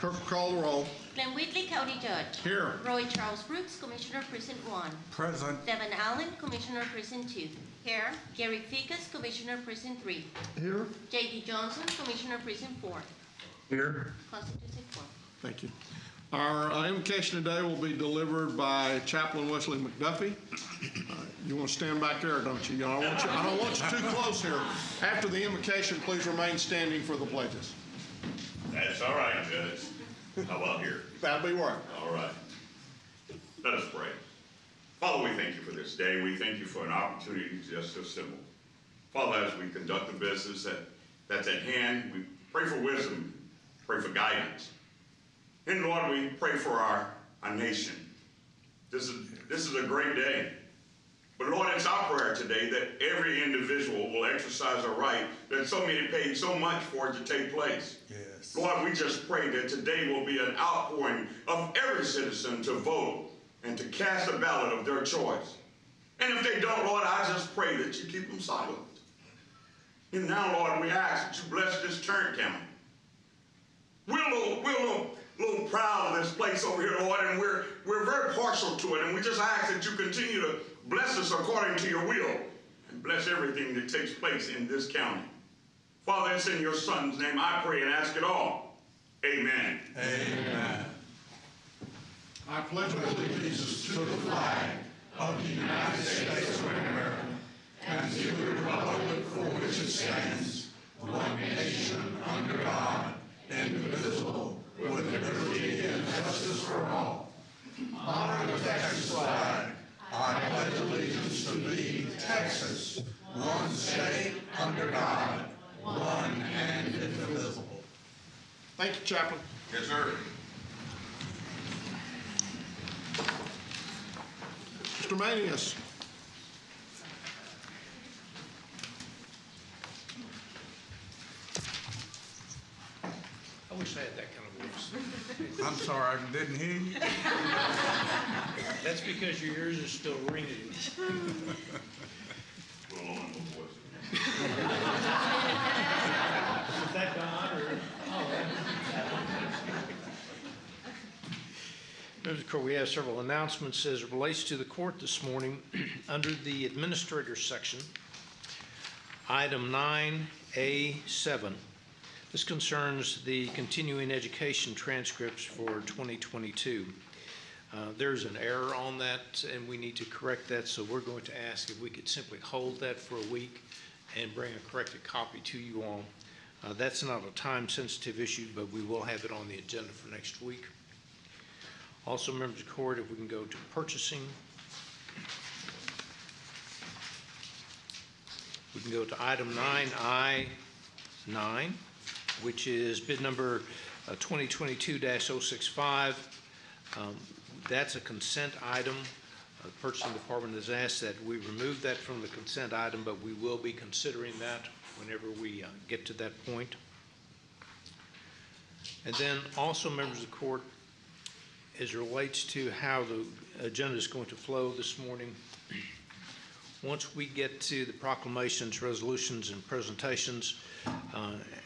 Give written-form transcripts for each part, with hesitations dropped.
Clerk will call the roll. Glenn Wheatley, County Judge. Here. Roy Charles Brooks, Commissioner Precinct 1. Present. Devin Allen, Commissioner Precinct 2. Here. Gary Ficas, Commissioner Precinct 3. Here. J.D. Johnson, Commissioner Precinct 4. Here. Constitutes a quorum. Thank you. Our invocation today will be delivered by Chaplain Wesley McDuffie. You want to stand back there, don't you? I don't want you too close here. After the invocation, please remain standing for the pledges. That's all right, Judge. How about here? That'll be right. All right. Let us pray. Father, we thank you for this day. We thank you for an opportunity just to assemble. Father, as we conduct the business that's at hand, we pray for wisdom, pray for guidance. And Lord, we pray for our nation. This is a great day. But Lord, it's our prayer today that every individual will exercise a right that so many paid so much for it to take place. Yes. Lord, we just pray that today will be an outpouring of every citizen to vote and to cast a ballot of their choice. And if they don't, Lord, I just pray that you keep them silent. And now, Lord, we ask that you bless this Tarrant County. We're a little proud of this place over here, Lord, and we're very partial to it. And we just ask that you continue to bless us according to your will and bless everything that takes place in this county. Father, it's in your Son's name I pray and ask it all. Amen. Amen. I pledge allegiance To the flag of the United States of America and to the republic for which it stands, one nation under God, indivisible, with liberty and justice for all. Honor the Texas flag. I pledge allegiance to thee, Texas, one state under God, one and indivisible. Thank you, Chaplain. Yes, sir. Mr. Manius. I wish I had that kind of voice. I'm sorry, I didn't hear you. That's because your ears are still ringing. Well, on the voice. Is that God or? Members of the court, we have several announcements as it relates to the court this morning. Under the administrator section, item 9A7. This concerns the continuing education transcripts for 2022. There's an error on that, and we need to correct that, so we're going to ask if we could simply hold that for a week and bring a corrected copy to you all. That's not a time-sensitive issue, but we will have it on the agenda for next week. Also, members of the court, if we can go to purchasing. We can go to item 9I9, which is bid number 2022-065. That's a consent item. The purchasing department has asked that we remove that from the consent item, but we will be considering that whenever we get to that point. And then also, members of the court, as it relates to how the agenda is going to flow this morning, once we get to the proclamations, resolutions, and presentations,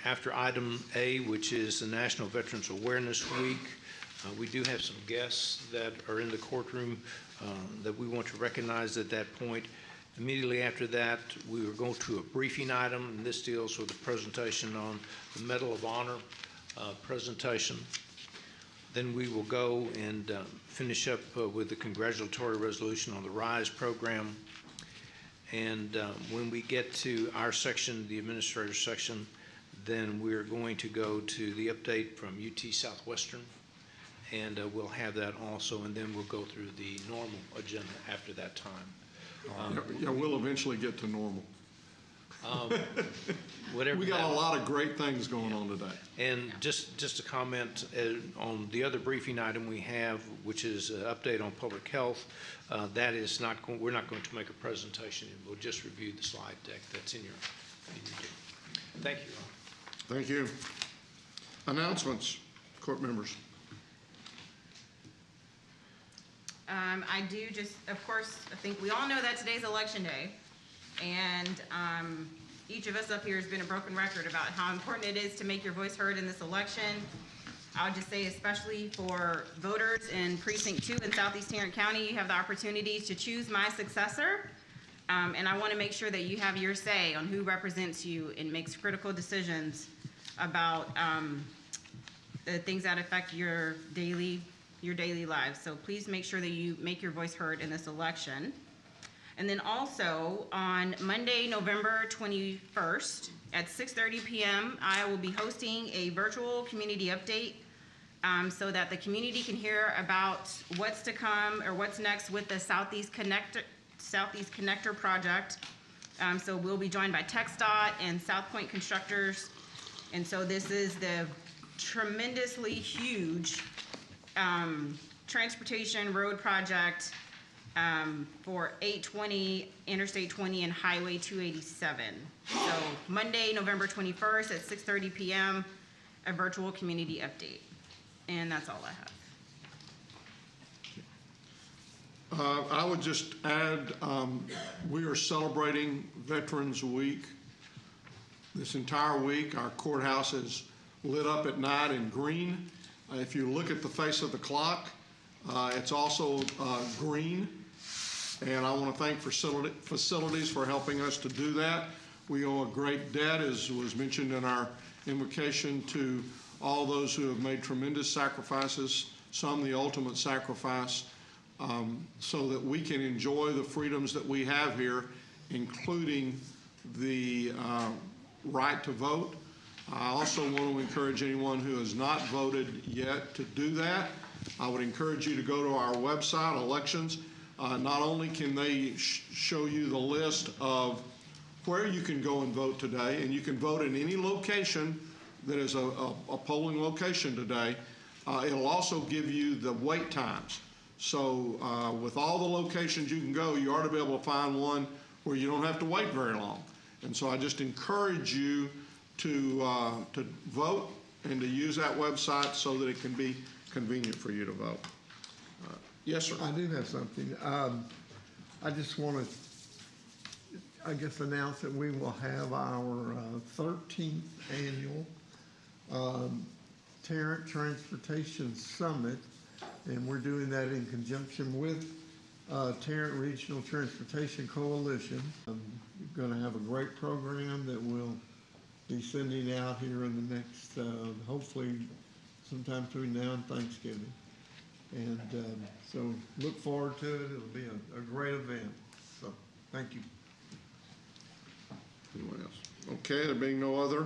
after item A, which is the National Veterans Awareness Week, we do have some guests that are in the courtroom that we want to recognize at that point. Immediately after that, we will go to a briefing item, and this deals with the presentation on the Medal of Honor presentation. Then we will go and finish up with the congratulatory resolution on the RISE program. And when we get to our section, the administrator section, then we're going to go to the update from UT Southwestern, and we'll have that also, and then we'll go through the normal agenda after that time. Yeah, we'll eventually get to normal. Whatever. We got a lot of great things going on today. And just to comment on the other briefing item we have, which is an update on public health, that is not going, we're not going to make a presentation. We'll just review the slide deck that's in your deck. Thank you, Ron. Thank you. Announcements, court members. I do just, of course, I think we all know that today's election day. And each of us up here has been a broken record about how important it is to make your voice heard in this election. I'll just say, especially for voters in Precinct 2 in Southeast Tarrant County, you have the opportunity to choose my successor. And I want to make sure that you have your say on who represents you and makes critical decisions about the things that affect your daily lives. So please make sure that you make your voice heard in this election. And then also on Monday, November 21st at 6:30 p.m., I will be hosting a virtual community update so that the community can hear about what's to come or what's next with the Southeast Connector project. So we'll be joined by TxDOT and South Point Constructors. And so this is the tremendously huge transportation road project for 820, Interstate 20, and Highway 287. So Monday, November 21st at 6:30 p.m., a virtual community update. And that's all I have. I would just add, we are celebrating Veterans Week. This entire week, our courthouse is lit up at night in green. If you look at the face of the clock, it's also green. And I want to thank facilities for helping us to do that. We owe a great debt, as was mentioned in our invocation, to all those who have made tremendous sacrifices, some the ultimate sacrifice, so that we can enjoy the freedoms that we have here, including the right to vote. I also want to encourage anyone who has not voted yet to do that. I would encourage you to go to our website, elections. Not only can they show you the list of where you can go and vote today, and you can vote in any location that is a polling location today, it'll also give you the wait times. So with all the locations you can go, you ought to be able to find one where you don't have to wait very long. And so I just encourage you to vote and to use that website so that it can be convenient for you to vote. Yes, sir. I do have something. I just want to, I guess, announce that we will have our 13th annual Tarrant Transportation Summit, and we're doing that in conjunction with Tarrant Regional Transportation Coalition. We're going to have a great program that we'll be sending out here in the next, hopefully sometime between now and Thanksgiving. And so look forward to it. It'll be a great event. So thank you. Anyone else? Okay, there being no other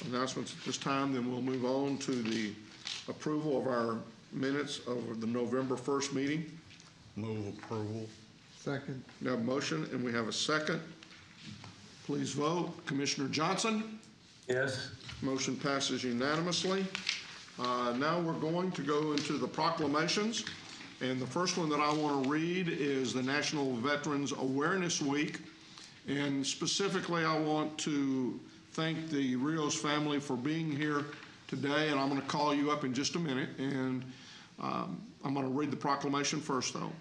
announcements at this time, then we'll move on to the approval of our minutes of the November 1st meeting. Move approval. Second. We have a motion and we have a second. Please vote. Commissioner Johnson? Yes. Motion passes unanimously. Now we're going to go into the proclamations. And the first one that I want to read is the National Veterans Awareness Week. And specifically, I want to thank the Rios family for being here today. And I'm going to call you up in just a minute. And I'm going to read the proclamation first, though.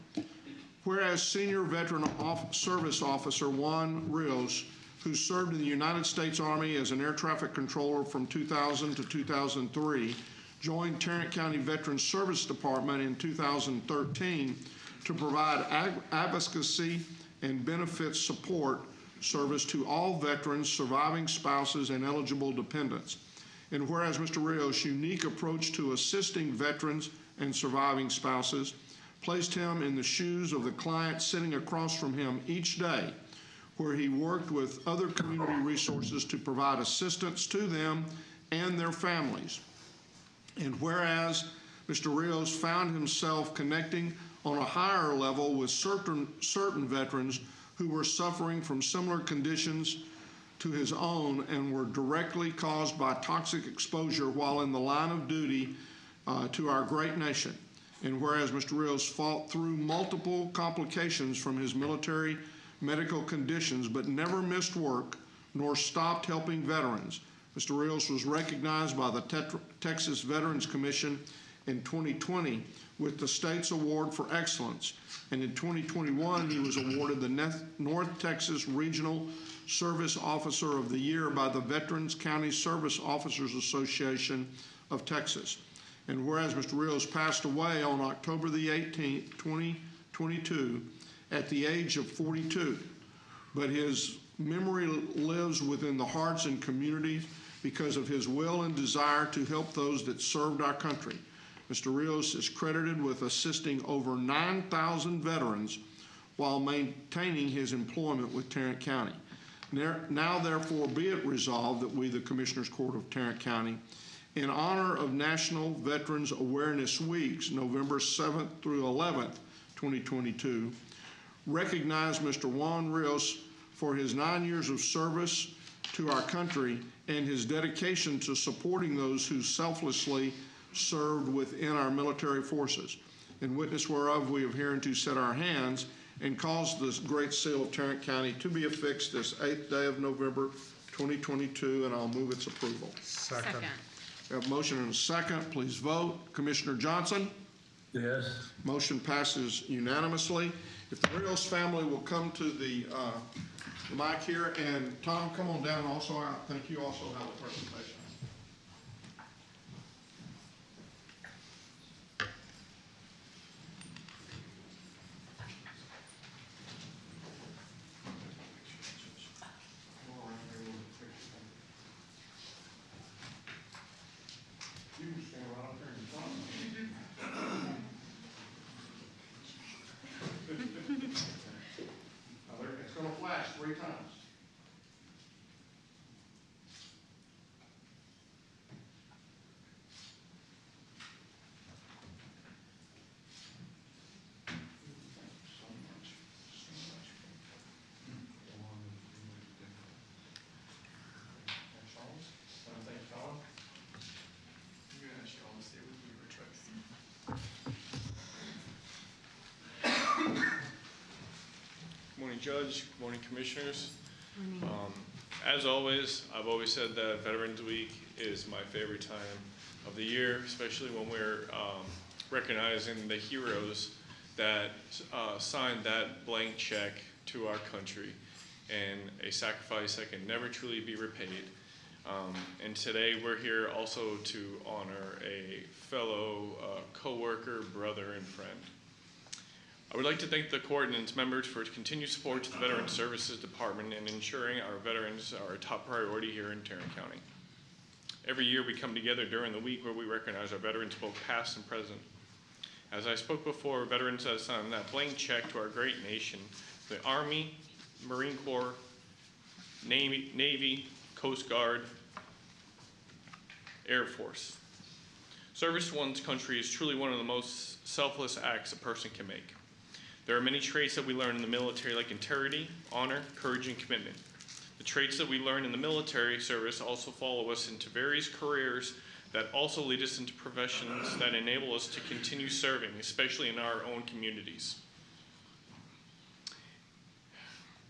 Whereas Senior Veteran Service Officer Juan Rios, who served in the United States Army as an air traffic controller from 2000 to 2003, joined Tarrant County Veterans Service Department in 2013 to provide advocacy and benefits support service to all veterans, surviving spouses, and eligible dependents. And whereas Mr. Rios' unique approach to assisting veterans and surviving spouses placed him in the shoes of the client sitting across from him each day, where he worked with other community resources to provide assistance to them and their families. And whereas Mr. Rios found himself connecting on a higher level with certain veterans who were suffering from similar conditions to his own and were directly caused by toxic exposure while in the line of duty to our great nation. And whereas Mr. Rios fought through multiple complications from his military medical conditions but never missed work nor stopped helping veterans, Mr. Rios was recognized by the Texas Veterans Commission in 2020 with the state's award for excellence. And in 2021, he was awarded the North Texas Regional Service Officer of the Year by the Veterans County Service Officers Association of Texas. And whereas Mr. Rios passed away on October the 18th, 2022, at the age of 42, but his memory lives within the hearts and communities because of his will and desire to help those that served our country. Mr. Rios is credited with assisting over 9,000 veterans while maintaining his employment with Tarrant County. Now, therefore, be it resolved that we, the Commissioners Court of Tarrant County, in honor of National Veterans Awareness Weeks, November 7th through 11th, 2022, recognize Mr. Juan Rios for his 9 years of service to our country and his dedication to supporting those who selflessly served within our military forces. In witness whereof we have hereunto set our hands and caused this great seal of Tarrant County to be affixed this 8th day of November 2022, and I'll move its approval. Second. We have a motion and a second. Please vote. Commissioner Johnson? Yes. Motion passes unanimously. If the Rios family will come to the mic here, and Tom, come on down also. I think you also have a presentation. You can stand right up there in front of me. Now, it's going to flash 3 times. So much. Charles? Thank Charles. Morning, Judge. Morning, Commissioners. As always, I've always said that Veterans Week is my favorite time of the year, especially when we're recognizing the heroes that signed that blank check to our country and a sacrifice that can never truly be repaid. And today we're here also to honor a fellow co-worker, brother, and friend. I would like to thank the court and its members for its continued support to the Veterans Services Department and ensuring our veterans are a top priority here in Tarrant County. Every year we come together during the week where we recognize our veterans, both past and present. As I spoke before, veterans have signed that blank check to our great nation, the Army, Marine Corps, Navy, Coast Guard, Air Force. Service to one's country is truly one of the most selfless acts a person can make. There are many traits that we learn in the military, like integrity, honor, courage, and commitment. The traits that we learn in the military service also follow us into various careers that also lead us into professions that enable us to continue serving, especially in our own communities.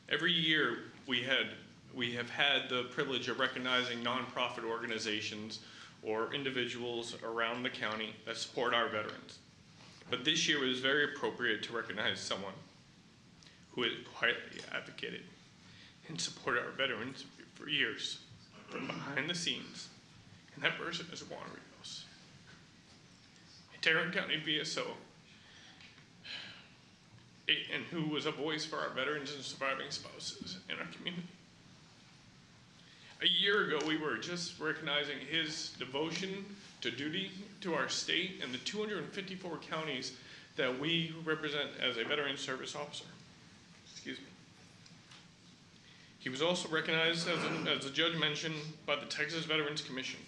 Every year we have had the privilege of recognizing nonprofit organizations or individuals around the county that support our veterans. But this year it was very appropriate to recognize someone who has quietly advocated and supported our veterans for years from behind the scenes, and that person is Juan Rios. A Tarrant County VSO, and who was a voice for our veterans and surviving spouses in our community. A year ago, we were just recognizing his devotion to duty to our state and the 254 counties that we represent as a veteran service officer. Excuse me. He was also recognized, as the judge mentioned, by the Texas Veterans Commission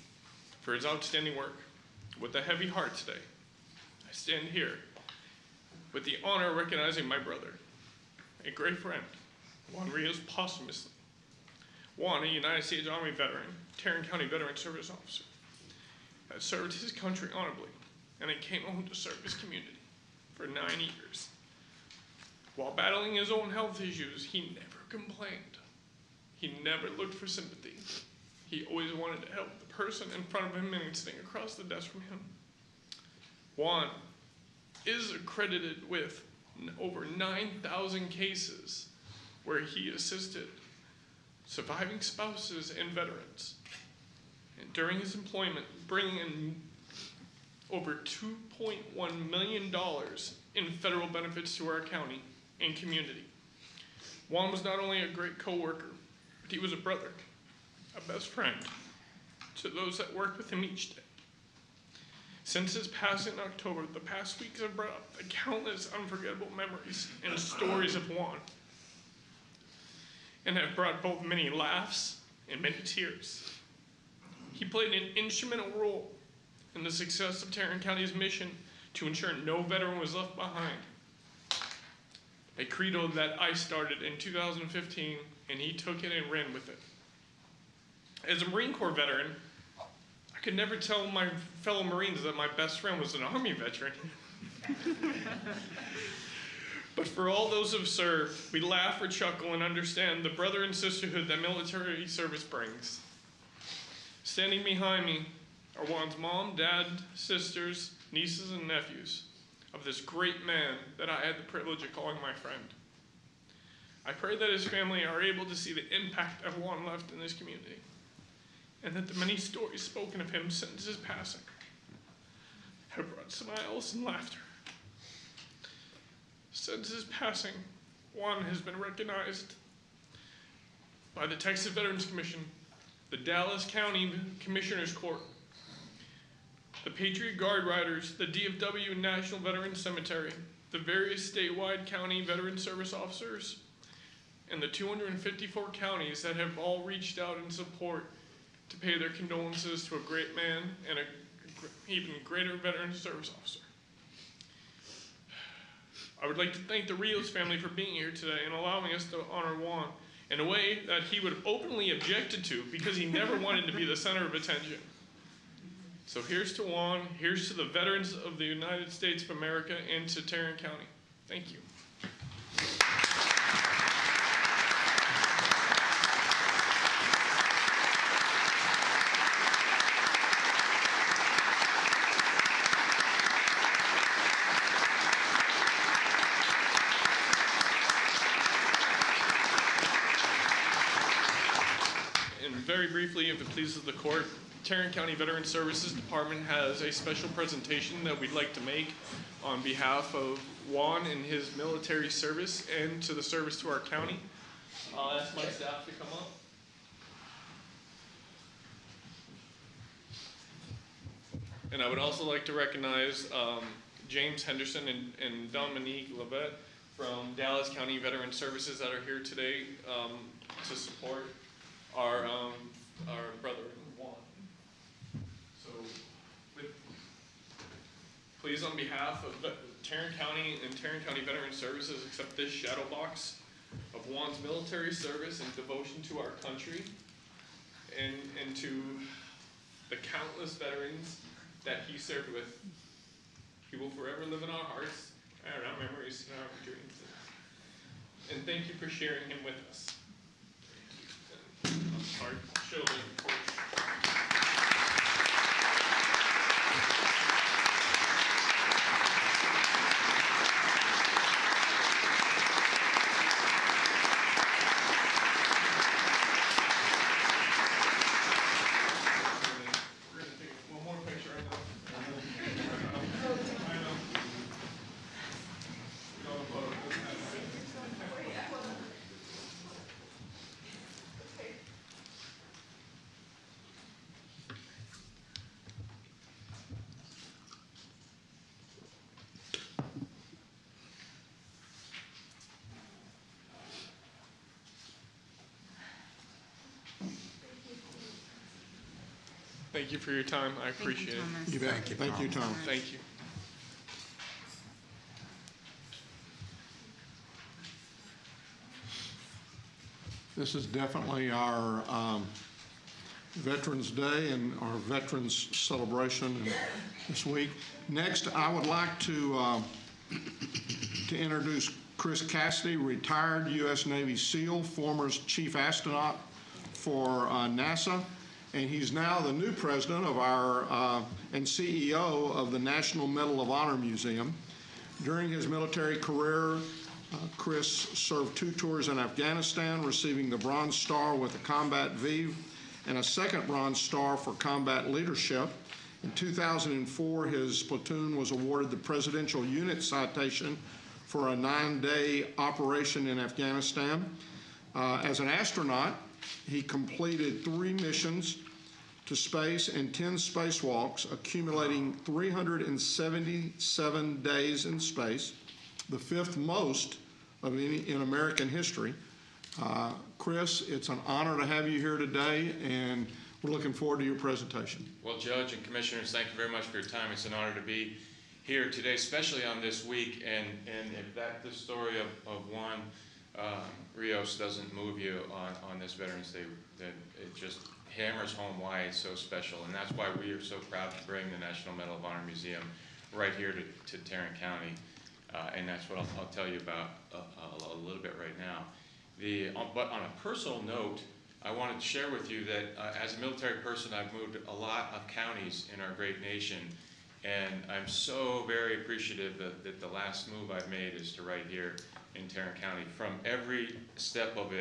for his outstanding work. With a heavy heart today, I stand here with the honor of recognizing my brother, a great friend, Juan Rios, posthumously. Juan, a United States Army veteran, Tarrant County Veteran Service Officer, has served his country honorably, and then came home to serve his community for 9 years. While battling his own health issues, he never complained. He never looked for sympathy. He always wanted to help the person in front of him and sitting across the desk from him. Juan is accredited with over 9,000 cases where he assisted surviving spouses and veterans. and during his employment, bringing in over $2.1 million in federal benefits to our county and community. Juan was not only a great coworker, but he was a brother, a best friend to those that worked with him each day. Since his passing in October, the past weeks have brought up the countless unforgettable memories and stories of Juan, and have brought both many laughs and many tears. He played an instrumental role in the success of Tarrant County's mission to ensure no veteran was left behind. A credo that I started in 2015, and he took it and ran with it. As a Marine Corps veteran, I could never tell my fellow Marines that my best friend was an Army veteran. But for all those who've served, we laugh or chuckle and understand the brother and sisterhood that military service brings. Standing behind me are Juan's mom, dad, sisters, nieces, and nephews of this great man that I had the privilege of calling my friend. I pray that his family are able to see the impact that Juan left in this community, and that the many stories spoken of him since his passing have brought smiles and laughter. Since his passing, Juan has been recognized by the Texas Veterans Commission, the Dallas County Commissioners Court, the Patriot Guard Riders, the DFW National Veterans Cemetery, the various statewide county veteran service officers, and the 254 counties that have all reached out in support to pay their condolences to a great man and an even greater veteran service officer. I would like to thank the Rios family for being here today and allowing us to honor Juan in a way that he would openly objected to because he never wanted to be the center of attention. So here's to Juan, here's to the veterans of the United States of America, and to Tarrant County. Thank you. And very briefly, if it pleases the court, Tarrant County Veteran Services Department has a special presentation that we'd like to make on behalf of Juan and his military service and to the service to our county. I'll ask my staff to come up. And I would also like to recognize James Henderson and Dominique Levette from Dallas County Veteran Services that are here today to support our brother Juan. So, please, on behalf of Tarrant County and Tarrant County Veteran Services, accept this shadow box of Juan's military service and devotion to our country, and to the countless veterans that he served with. He will forever live in our hearts, and our memories, and our dreams. And thank you for sharing him with us. Our children, of course. We're gonna take one more picture right now. I know. We got a photo. Thank you for your time. I appreciate it. You bet. Thank you, Tom. Thank you. This is definitely our Veterans Day and our Veterans Celebration this week. Next, I would like to introduce Chris Cassidy, retired U.S. Navy SEAL, former Chief Astronaut for NASA, and he's now the new president of our and CEO of the National Medal of Honor Museum. During his military career, Chris served 2 tours in Afghanistan, receiving the Bronze Star with the Combat V, and a second Bronze Star for combat leadership. In 2004, his platoon was awarded the Presidential Unit Citation for a 9-day operation in Afghanistan. As an astronaut, he completed 3 missions to space and 10 spacewalks, accumulating 377 days in space, the 5th most of any in American history. Chris, it's an honor to have you here today, and we're looking forward to your presentation. Well, Judge and Commissioners, thank you very much for your time. It's an honor to be here today, especially on this week. And if the story of Juan Rios doesn't move you on this Veterans Day, then it just hammers home why it's so special. And that's why we are so proud to bring the National Medal of Honor Museum right here to Tarrant County. And that's what I'll tell you about a little bit right now. But on a personal note, I wanted to share with you that as a military person, I've moved a lot of counties in our great nation, and I'm so very appreciative that the last move I've made is to right here in Tarrant County. From every step of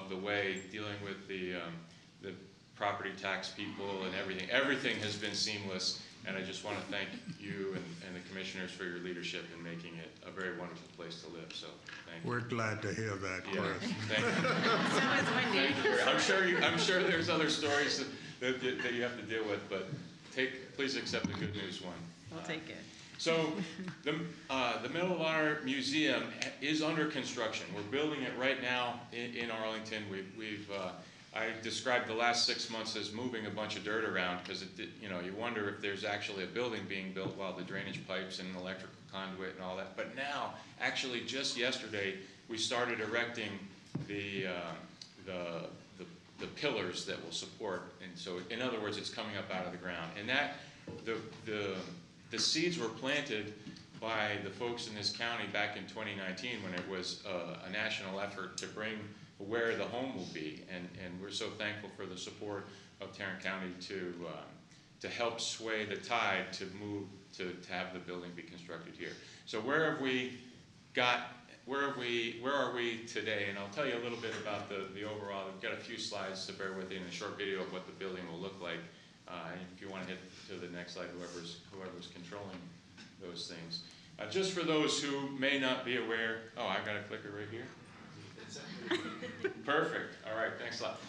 the way, dealing with the property tax people and everything has been seamless, and I just want to thank you and the commissioners for your leadership in making it a very wonderful place to live. So thank you. We're glad to hear that, Chris. Yeah, thank you. So is Wendy. I'm sure there's other stories that you have to deal with, but please accept the good news one. We'll take it. So the Medal of Honor Museum is under construction. We're building it right now in Arlington. I described the last 6 months as moving a bunch of dirt around because you wonder if there's actually a building being built while the drainage pipes and electrical conduit and all that. But now, actually, just yesterday, we started erecting the pillars that will support. And so, in other words, it's coming up out of the ground. And that the seeds were planted by the folks in this county back in 2019 when it was a national effort to bring where the home will be, and we're so thankful for the support of Tarrant County to help sway the tide to move to have the building be constructed here. So where are we today? And I'll tell you a little bit about the overall. I've got a few slides to bear with you in a short video of what the building will look like. And if you want to hit to the next slide, whoever's controlling those things. Just for those who may not be aware, I've got a clicker right here. Perfect. All right, thanks a lot.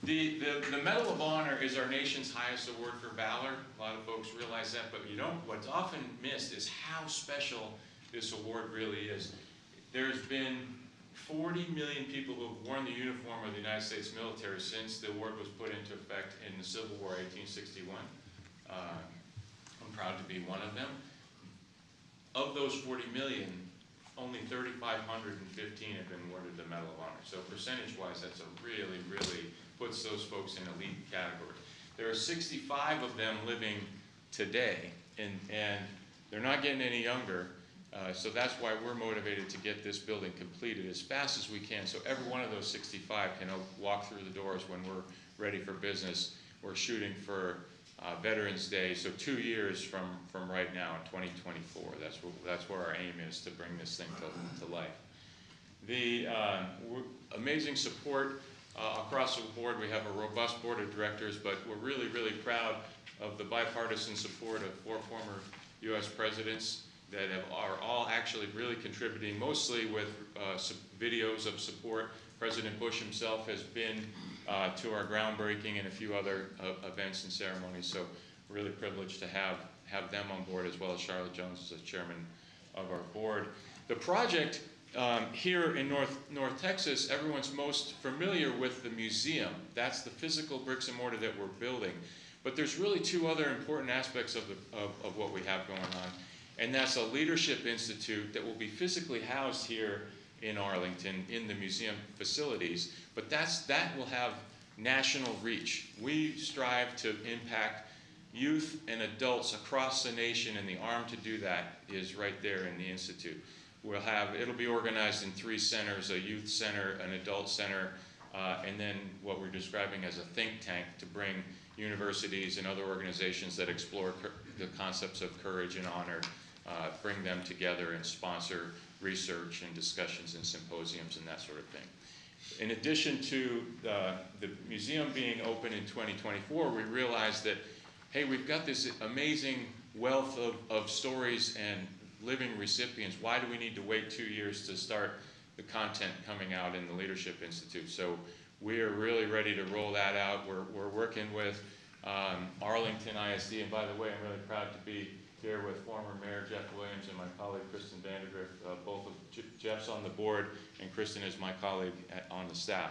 The Medal of Honor is our nation's highest award for valor. A lot of folks realize that, but what's often missed is how special this award really is. There's been 40 million people who have worn the uniform of the United States military since the award was put into effect in the Civil War, 1861. I'm proud to be one of them. Of those 40 million, only 3,515 have been awarded the Medal of Honor. So percentage-wise, that's really puts those folks in elite category. There are 65 of them living today, and they're not getting any younger. So that's why we're motivated to get this building completed as fast as we can. So every one of those 65 can walk through the doors when we're ready for business. We're shooting for Veterans Day, so 2 years from right now, in 2024. That's where our aim is, to bring this thing to life. The amazing support across the board. We have a robust board of directors, but we're really proud of the bipartisan support of 4 former U.S. presidents that are all actually really contributing, mostly with videos of support. President Bush himself has been to our groundbreaking and a few other events and ceremonies, so we're really privileged to have them on board, as well as Charlotte Jones as the chairman of our board. The project here in North Texas, everyone's most familiar with the museum. That's the physical bricks and mortar that we're building. But there's really 2 other important aspects of what we have going on, and that's a leadership institute that will be physically housed here in Arlington in the museum facilities, but that will have national reach. We strive to impact youth and adults across the nation, and the arm to do that is right there in the institute. It'll be organized in 3 centers: a youth center, an adult center, and then what we're describing as a think tank to bring universities and other organizations that explore the concepts of courage and honor, bring them together and sponsor research and discussions and symposiums and that sort of thing. In addition to the museum being open in 2024, we realized that, hey, we've got this amazing wealth of stories and living recipients. Why do we need to wait 2 years to start the content coming out in the Leadership Institute? So we are really ready to roll that out. We're working with Arlington ISD, and by the way, I'm really proud to be here with former Mayor Jeff Williams and my colleague Kristen Vandegrift. Both of Jeff's on the board and Kristen is my colleague on the staff.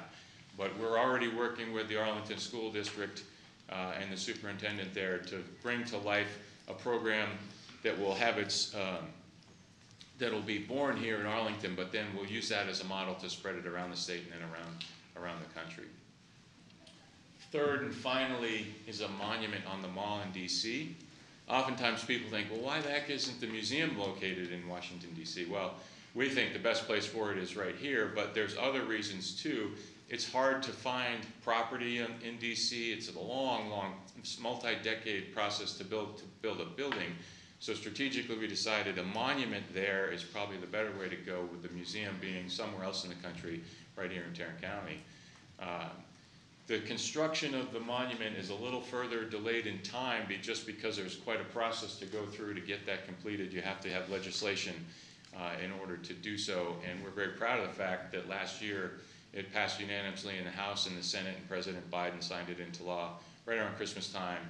But we're already working with the Arlington School District and the superintendent there to bring to life a program that will have its, that'll be born here in Arlington, but then we'll use that as a model to spread it around the state and then around the country. Third and finally is a monument on the Mall in DC. Oftentimes people think, well, why the heck isn't the museum located in Washington, D.C.? Well, we think the best place for it is right here, but there's other reasons too. It's hard to find property in D.C. It's a long, multi-decade process to build a building. So strategically we decided a monument there is probably the better way to go, with the museum being somewhere else in the country, right here in Tarrant County. The construction of the monument is a little further delayed in time just because there's quite a process to go through to get that completed. You have to have legislation in order to do so, and we're very proud of the fact that last year it passed unanimously in the House and the Senate, and President Biden signed it into law right around Christmas time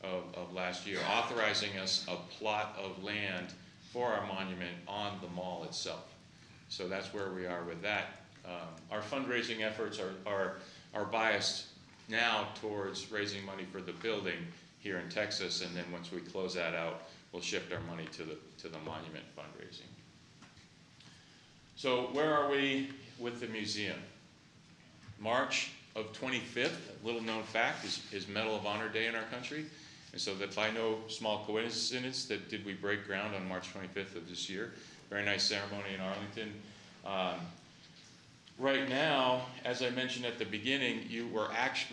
of last year, authorizing us a plot of land for our monument on the mall itself. So that's where we are with that. Our fundraising efforts are biased now towards raising money for the building here in Texas, and then once we close that out, we'll shift our money to the monument fundraising. So where are we with the museum? March of 25th, a little known fact, is Medal of Honor Day in our country. And so that by no small coincidence that did we break ground on March 25th of this year. Very nice ceremony in Arlington. Right now, as I mentioned at the beginning,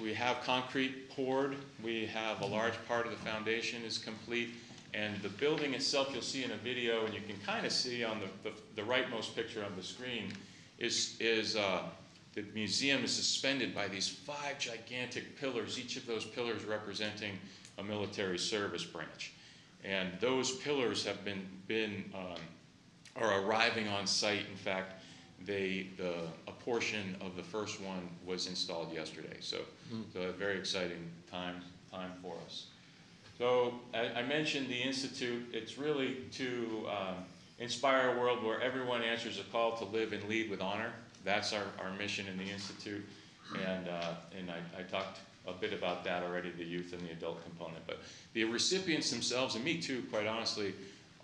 we have concrete poured. We have a large part of the foundation is complete. And the building itself, you'll see in a video, and you can kind of see on the rightmost picture on the screen, is the museum is suspended by these 5 gigantic pillars, each of those pillars representing a military service branch. And those pillars have are arriving on site. In fact, a portion of the first one was installed yesterday. So a very exciting time for us. So I mentioned the Institute. It's really to inspire a world where everyone answers a call to live and lead with honor. That's our mission in the Institute. And I talked a bit about that already, the youth and the adult component. But the recipients themselves, and me too, quite honestly,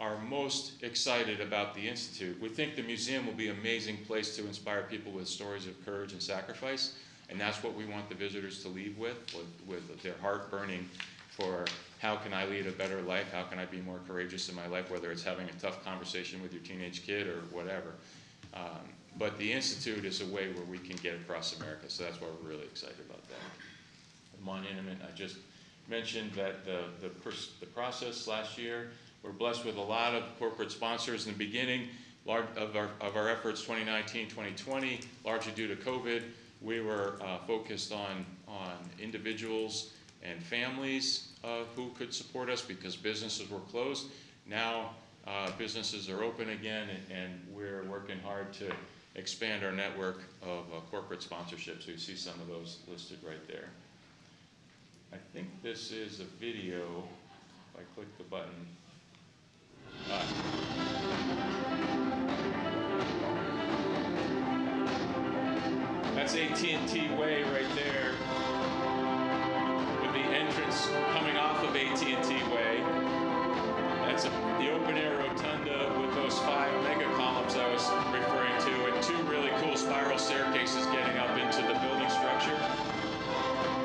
are most excited about the Institute. We think the museum will be an amazing place to inspire people with stories of courage and sacrifice, and that's what we want the visitors to leave with their heart burning for how can I lead a better life, how can I be more courageous in my life, whether it's having a tough conversation with your teenage kid or whatever. But the Institute is a way where we can get across America, so that's why we're really excited about that. The monument, I just mentioned that the process last year, we're blessed with a lot of corporate sponsors in the beginning of our efforts 2019, 2020, largely due to COVID. We were focused on individuals and families who could support us because businesses were closed. Now businesses are open again, and we're working hard to expand our network of corporate sponsorships. So you see some of those listed right there. I think this is a video. If I click the button. That's AT&T Way right there, with the entrance coming off of AT&T Way. That's the open-air rotunda with those 5 mega columns I was referring to, and 2 really cool spiral staircases getting up into the building structure.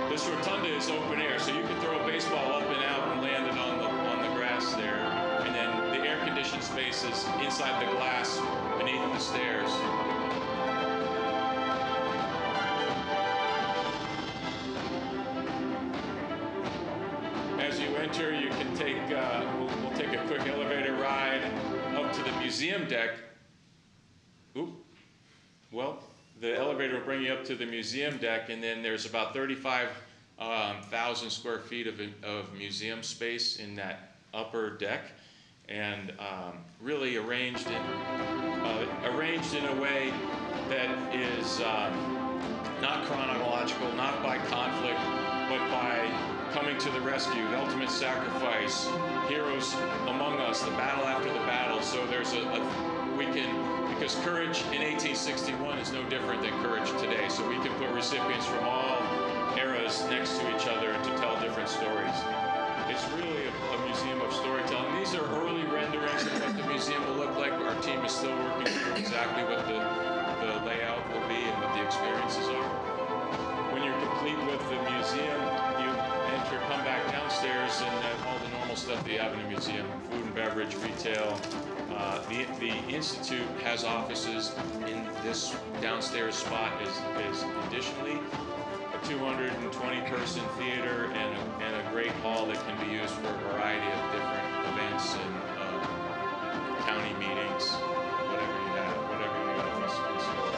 This rotunda is open air, so you can throw a baseball up and out and land it on the grass there. And then the air-conditioned space is inside the glass beneath the stairs. As you enter, you can take, we'll take a quick elevator ride up to the museum deck. Oop. Well, the elevator will bring you up to the museum deck, and then there's about 35,000 square feet of museum space in that upper deck, and really arranged in a way that is not chronological, not by conflict, but by coming to the rescue, the ultimate sacrifice, heroes among us, the battle after the battle. So there's because courage in 1861 is no different than courage today. So we can put recipients from all eras next to each other to tell different stories. It's really a museum of storytelling. These are early renderings of what the museum will look like. Our team is still working through exactly what the layout will be and what the experiences are. When you're complete with the museum, you come back downstairs and all the normal stuff that you have in a museum, food and beverage, retail. The Institute has offices in this downstairs spot is additionally a 220-person theater and a great hall that can be used for a variety of different events and county meetings, whatever you have in store.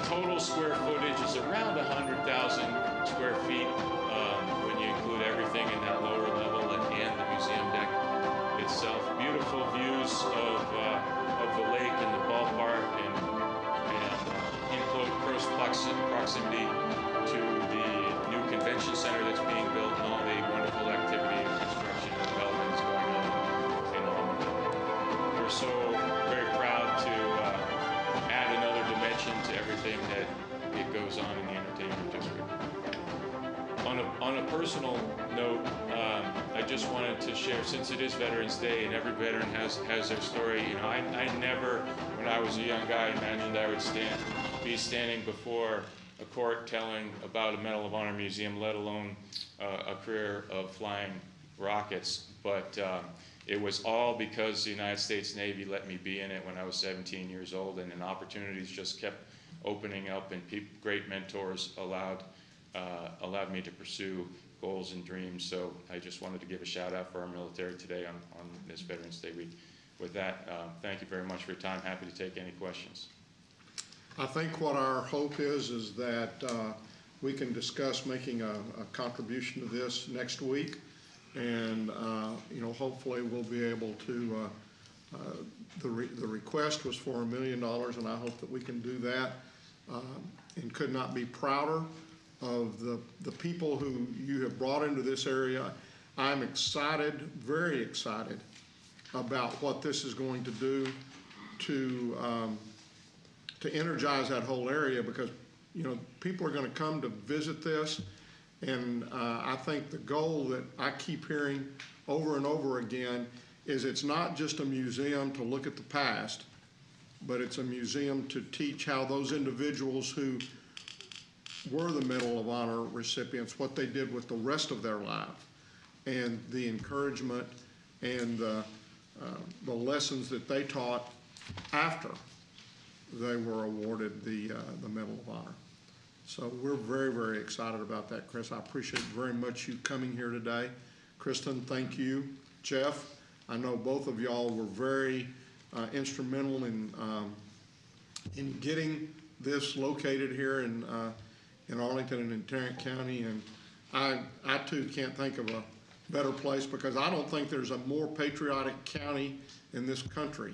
Total square footage is around 100,000 square feet when you include everything in that lower level and the museum deck itself. Beautiful views of the lake and the ballpark and in close proximity to the new convention center that's being built and all the wonderful activity and construction and development that's going on in Almaden. We're so very proud to add another dimension to everything that it goes on in the entertainment district. On a personal note, I just wanted to share, since it is Veterans Day and every veteran has their story, you know, I never, when I was a young guy, imagined I would be standing before a court telling about a Medal of Honor museum, let alone a career of flying rockets. But it was all because the United States Navy let me be in it when I was 17 years old, and opportunities just kept opening up, and great mentors allowed me to pursue goals and dreams. So I just wanted to give a shout out for our military today on this Veterans Day week. With that, thank you very much for your time. Happy to take any questions. I think what our hope is that we can discuss making a contribution to this next week, and you know, hopefully we'll be able to. The request was for $1 million, and I hope that we can do that. And could not be prouder of the people who you have brought into this area. I'm excited, very excited, about what this is going to do to energize that whole area, because you know, people are going to come to visit this, and I think the goal that I keep hearing over and over again is it's not just a museum to look at the past, but it's a museum to teach how those individuals who were the Medal of Honor recipients, what they did with the rest of their life, and the encouragement and the lessons that they taught after they were awarded the Medal of Honor. So we're very, very excited about that, Chris. I appreciate very much you coming here today. Kristen, thank you. Jeff, I know both of y'all were very instrumental in getting this located here in Arlington and in Tarrant County, and I too can't think of a better place, because I don't think there's a more patriotic county in this country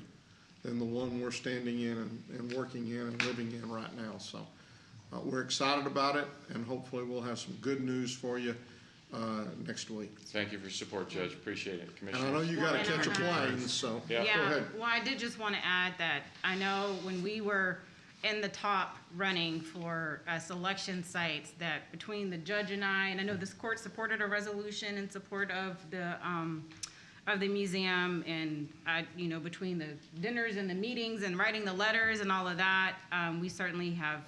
than the one we're standing in and working in and living in right now. So we're excited about it, and hopefully we'll have some good news for you next week. Thank you for your support, Judge. Appreciate it, Commissioner. And I know you got to catch a plane, so Yeah. go ahead. Well, I did just want to add that I know when we were in the top running for selection sites, that between the judge and I know this court supported a resolution in support of the museum, and you know, between the dinners and the meetings and writing the letters and all of that, we certainly have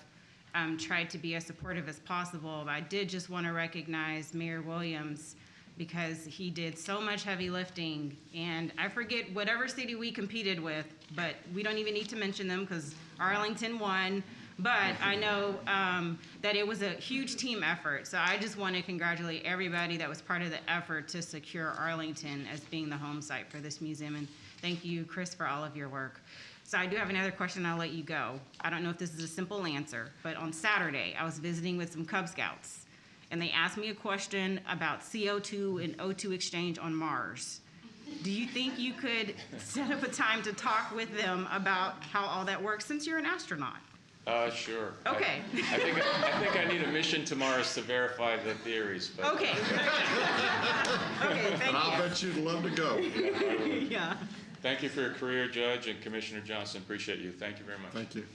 tried to be as supportive as possible. But I did just want to recognize Mayor Williams, because he did so much heavy lifting, and I forget whatever city we competed with, but we don't even need to mention them because Arlington won. But I know that it was a huge team effort, so I just want to congratulate everybody that was part of the effort to secure Arlington as being the home site for this museum, and thank you, Chris, for all of your work. So I do have another question, I'll let you go. I don't know if this is a simple answer, but on Saturday, I was visiting with some Cub Scouts, and they asked me a question about CO2 and O2 exchange on Mars. Do you think you could set up a time to talk with them about how all that works, since you're an astronaut? Sure. Okay. I think I need a mission to Mars to verify the theories, but. Okay. Okay, And thank I'll bet you'd love to go. you. Yeah. Thank you for your career, Judge, and Commissioner Johnson. Appreciate you. Thank you very much. Thank you.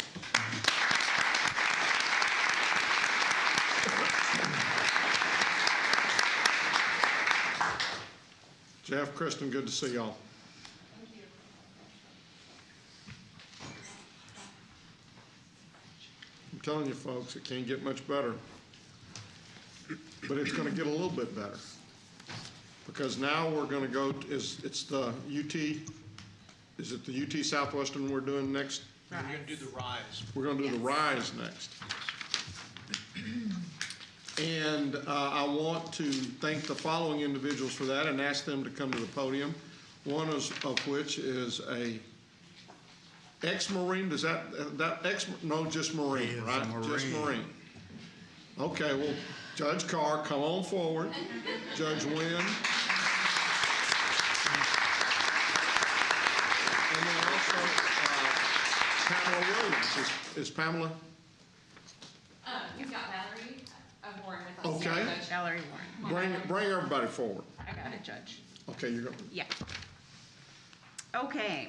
Jeff, Kristen, good to see y'all. I'm telling you, folks, it can't get much better. But it's going to get a little bit better. Because now we're going to go, it's the UT, is it the UT Southwestern we're doing next? We're going to do the RISE. We're going to do the RISE next. And I want to thank the following individuals for that and ask them to come to the podium. One of which is a ex-Marine. Does that no, just Marine, right? Just Marine. Okay, well, Judge Carr, come on forward. Judge Wynn. And then also Pamela Williams. Is Pamela? You've got Valerie Warren with us. Okay. Judge. Valerie Warren. Bring everybody forward. I got it, Judge. Okay, you're going. Yeah. Okay.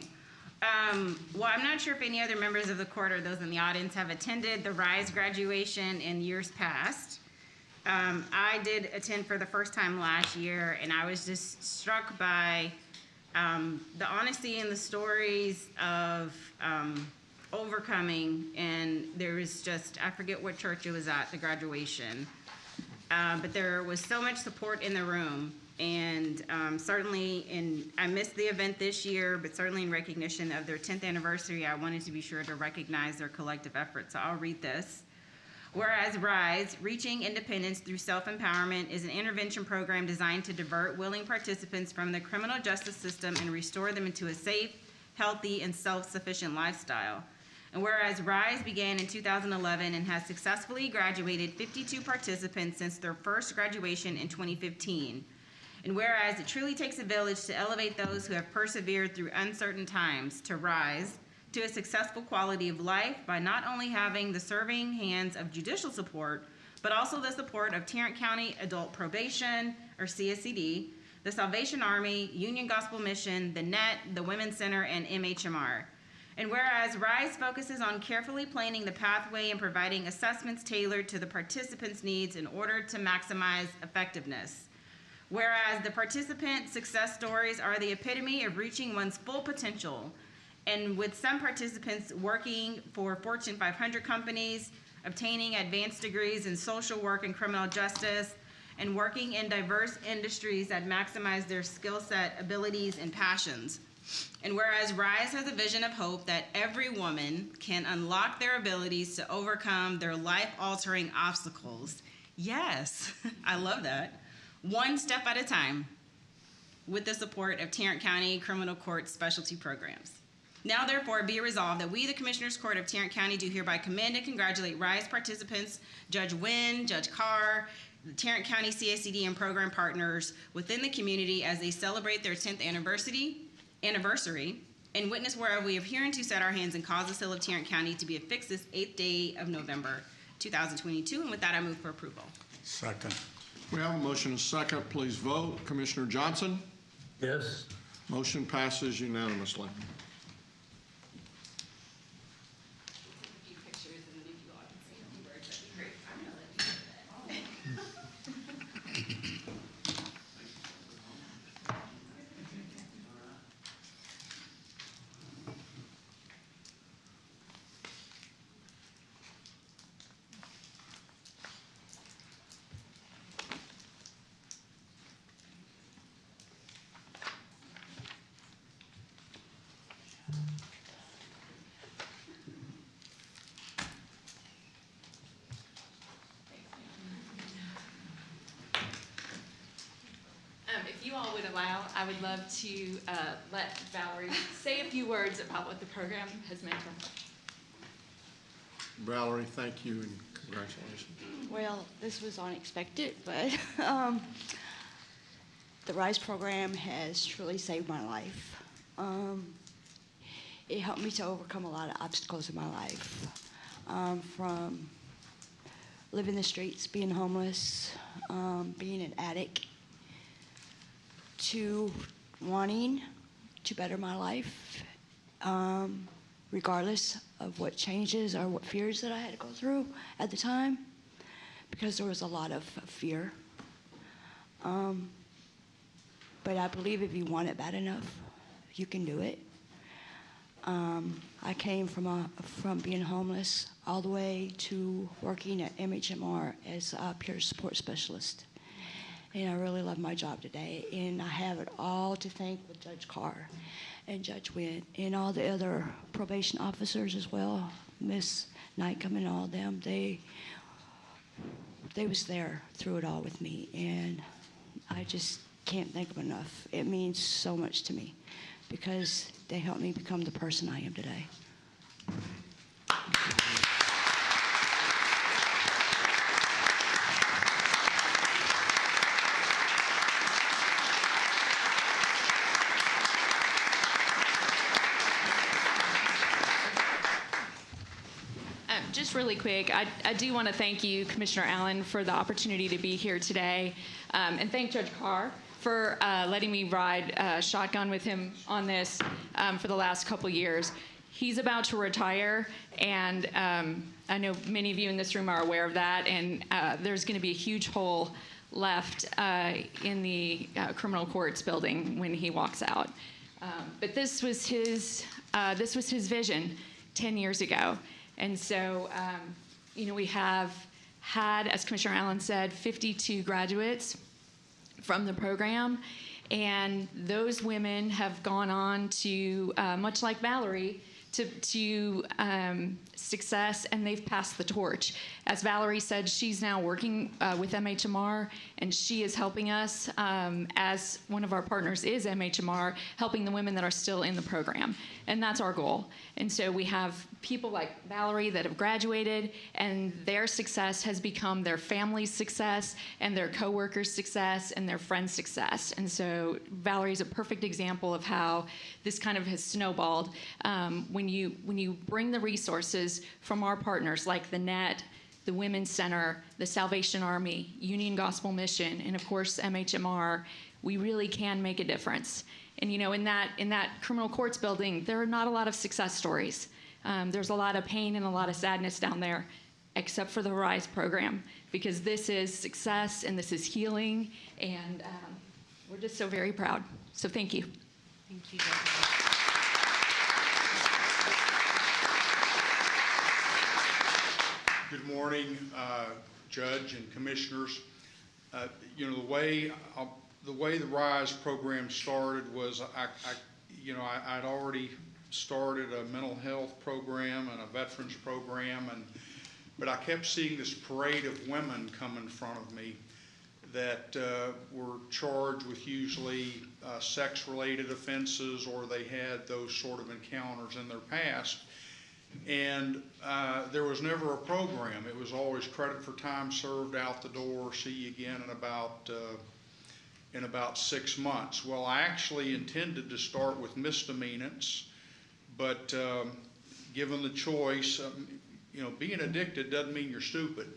Well, I'm not sure if any other members of the court or those in the audience have attended the RISE graduation in years past. I did attend for the first time last year, and I was just struck by the honesty and the stories of overcoming. And there was just, I forget what church it was at, the graduation. But there was so much support in the room. And certainly, I missed the event this year, but certainly in recognition of their 10th anniversary, I wanted to be sure to recognize their collective efforts. So I'll read this. Whereas RISE, Reaching Independence Through Self-Empowerment, is an intervention program designed to divert willing participants from the criminal justice system and restore them into a safe, healthy, and self-sufficient lifestyle. And whereas RISE began in 2011 and has successfully graduated 52 participants since their first graduation in 2015. And whereas it truly takes a village to elevate those who have persevered through uncertain times to rise to a successful quality of life by not only having the serving hands of judicial support, but also the support of Tarrant County Adult Probation, or CSCD, the Salvation Army, Union Gospel Mission, the NET, the Women's Center, and MHMR. And whereas RISE focuses on carefully planning the pathway and providing assessments tailored to the participants' needs in order to maximize effectiveness. Whereas the participant success stories are the epitome of reaching one's full potential, and with some participants working for Fortune 500 companies, obtaining advanced degrees in social work and criminal justice, and working in diverse industries that maximize their skill set, abilities, and passions. And whereas RISE has a vision of hope that every woman can unlock their abilities to overcome their life-altering obstacles. Yes, I love that. One step at a time, with the support of Tarrant County Criminal Court Specialty Programs. Now therefore be it resolved that we, the Commissioners Court of Tarrant County, do hereby commend and congratulate RISE participants, Judge Wynn, Judge Carr, the Tarrant County CSCD and program partners within the community as they celebrate their 10th anniversary, and witness whereof we have hereunto set our hands and cause the seal of Tarrant County to be affixed this 8th day of November, 2022. And with that, I move for approval. Second. We have a motion and a second. Please vote. Commissioner Johnson? Yes. Motion passes unanimously. all would allow, I would love to let Valerie say a few words about what the program has meant to her. Valerie, thank you and congratulations. Well, this was unexpected, but the RISE program has truly saved my life. It helped me to overcome a lot of obstacles in my life, from living the streets, being homeless, being an addict, to wanting to better my life, regardless of what changes or what fears that I had to go through at the time, because there was a lot of fear. But I believe if you want it bad enough, you can do it. I came from being homeless all the way to working at MHMR as a peer support specialist. And I really love my job today. And I have it all to thank with Judge Carr and Judge Wynn and all the other probation officers as well, Miss Nightcomb and all of them. They was there through it all with me. And I just can't thank them enough. It means so much to me because they helped me become the person I am today. Just really quick, I do want to thank you, Commissioner Allen, for the opportunity to be here today, and thank Judge Carr for letting me ride shotgun with him on this for the last couple years. He's about to retire, and I know many of you in this room are aware of that, and there's going to be a huge hole left in the criminal courts building when he walks out. But this was his vision 10 years ago. And so, we have had, as Commissioner Allen said, 52 graduates from the program. And those women have gone on to, much like Valerie, to success, and they've passed the torch. As Valerie said, she's now working with MHMR, and she is helping us, as one of our partners is MHMR, helping the women that are still in the program. And that's our goal. And so we have people like Valerie that have graduated, and their success has become their family's success, and their coworkers' success, and their friends' success. And so Valerie's a perfect example of how this kind of has snowballed. When you bring the resources from our partners like the NET, the Women's Center, the Salvation Army, Union Gospel Mission, and of course MHMR, we really can make a difference. And in that criminal courts building, there are not a lot of success stories. There's a lot of pain and a lot of sadness down there, except for the RISE program, because this is success and this is healing, and we're just so very proud. So thank you. Thank you, Good morning, Judge and Commissioners. The way the RISE program started was I'd already started a mental health program and a veterans program, but I kept seeing this parade of women come in front of me that were charged with usually sex-related offenses, or they had those sort of encounters in their past. And there was never a program. It was always credit for time served, out the door, see you again in about 6 months. Well, I actually intended to start with misdemeanants, but given the choice, being addicted doesn't mean you're stupid.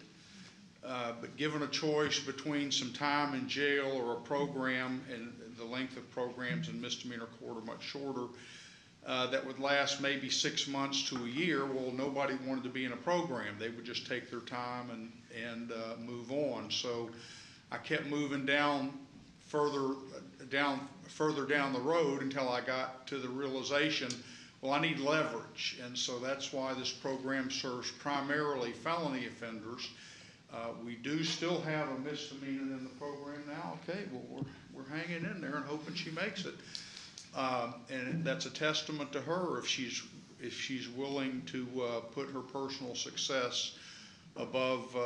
But given a choice between some time in jail or a program, and the length of programs in misdemeanor court are much shorter, that would last maybe 6 months to a year, well, nobody wanted to be in a program. They would just take their time and move on. So I kept moving further down the road until I got to the realization, well, I need leverage. And so that's why this program serves primarily felony offenders. We do still have a misdemeanor in the program now. Okay, well, we're hanging in there and hoping she makes it. And that's a testament to her if she's willing to put her personal success above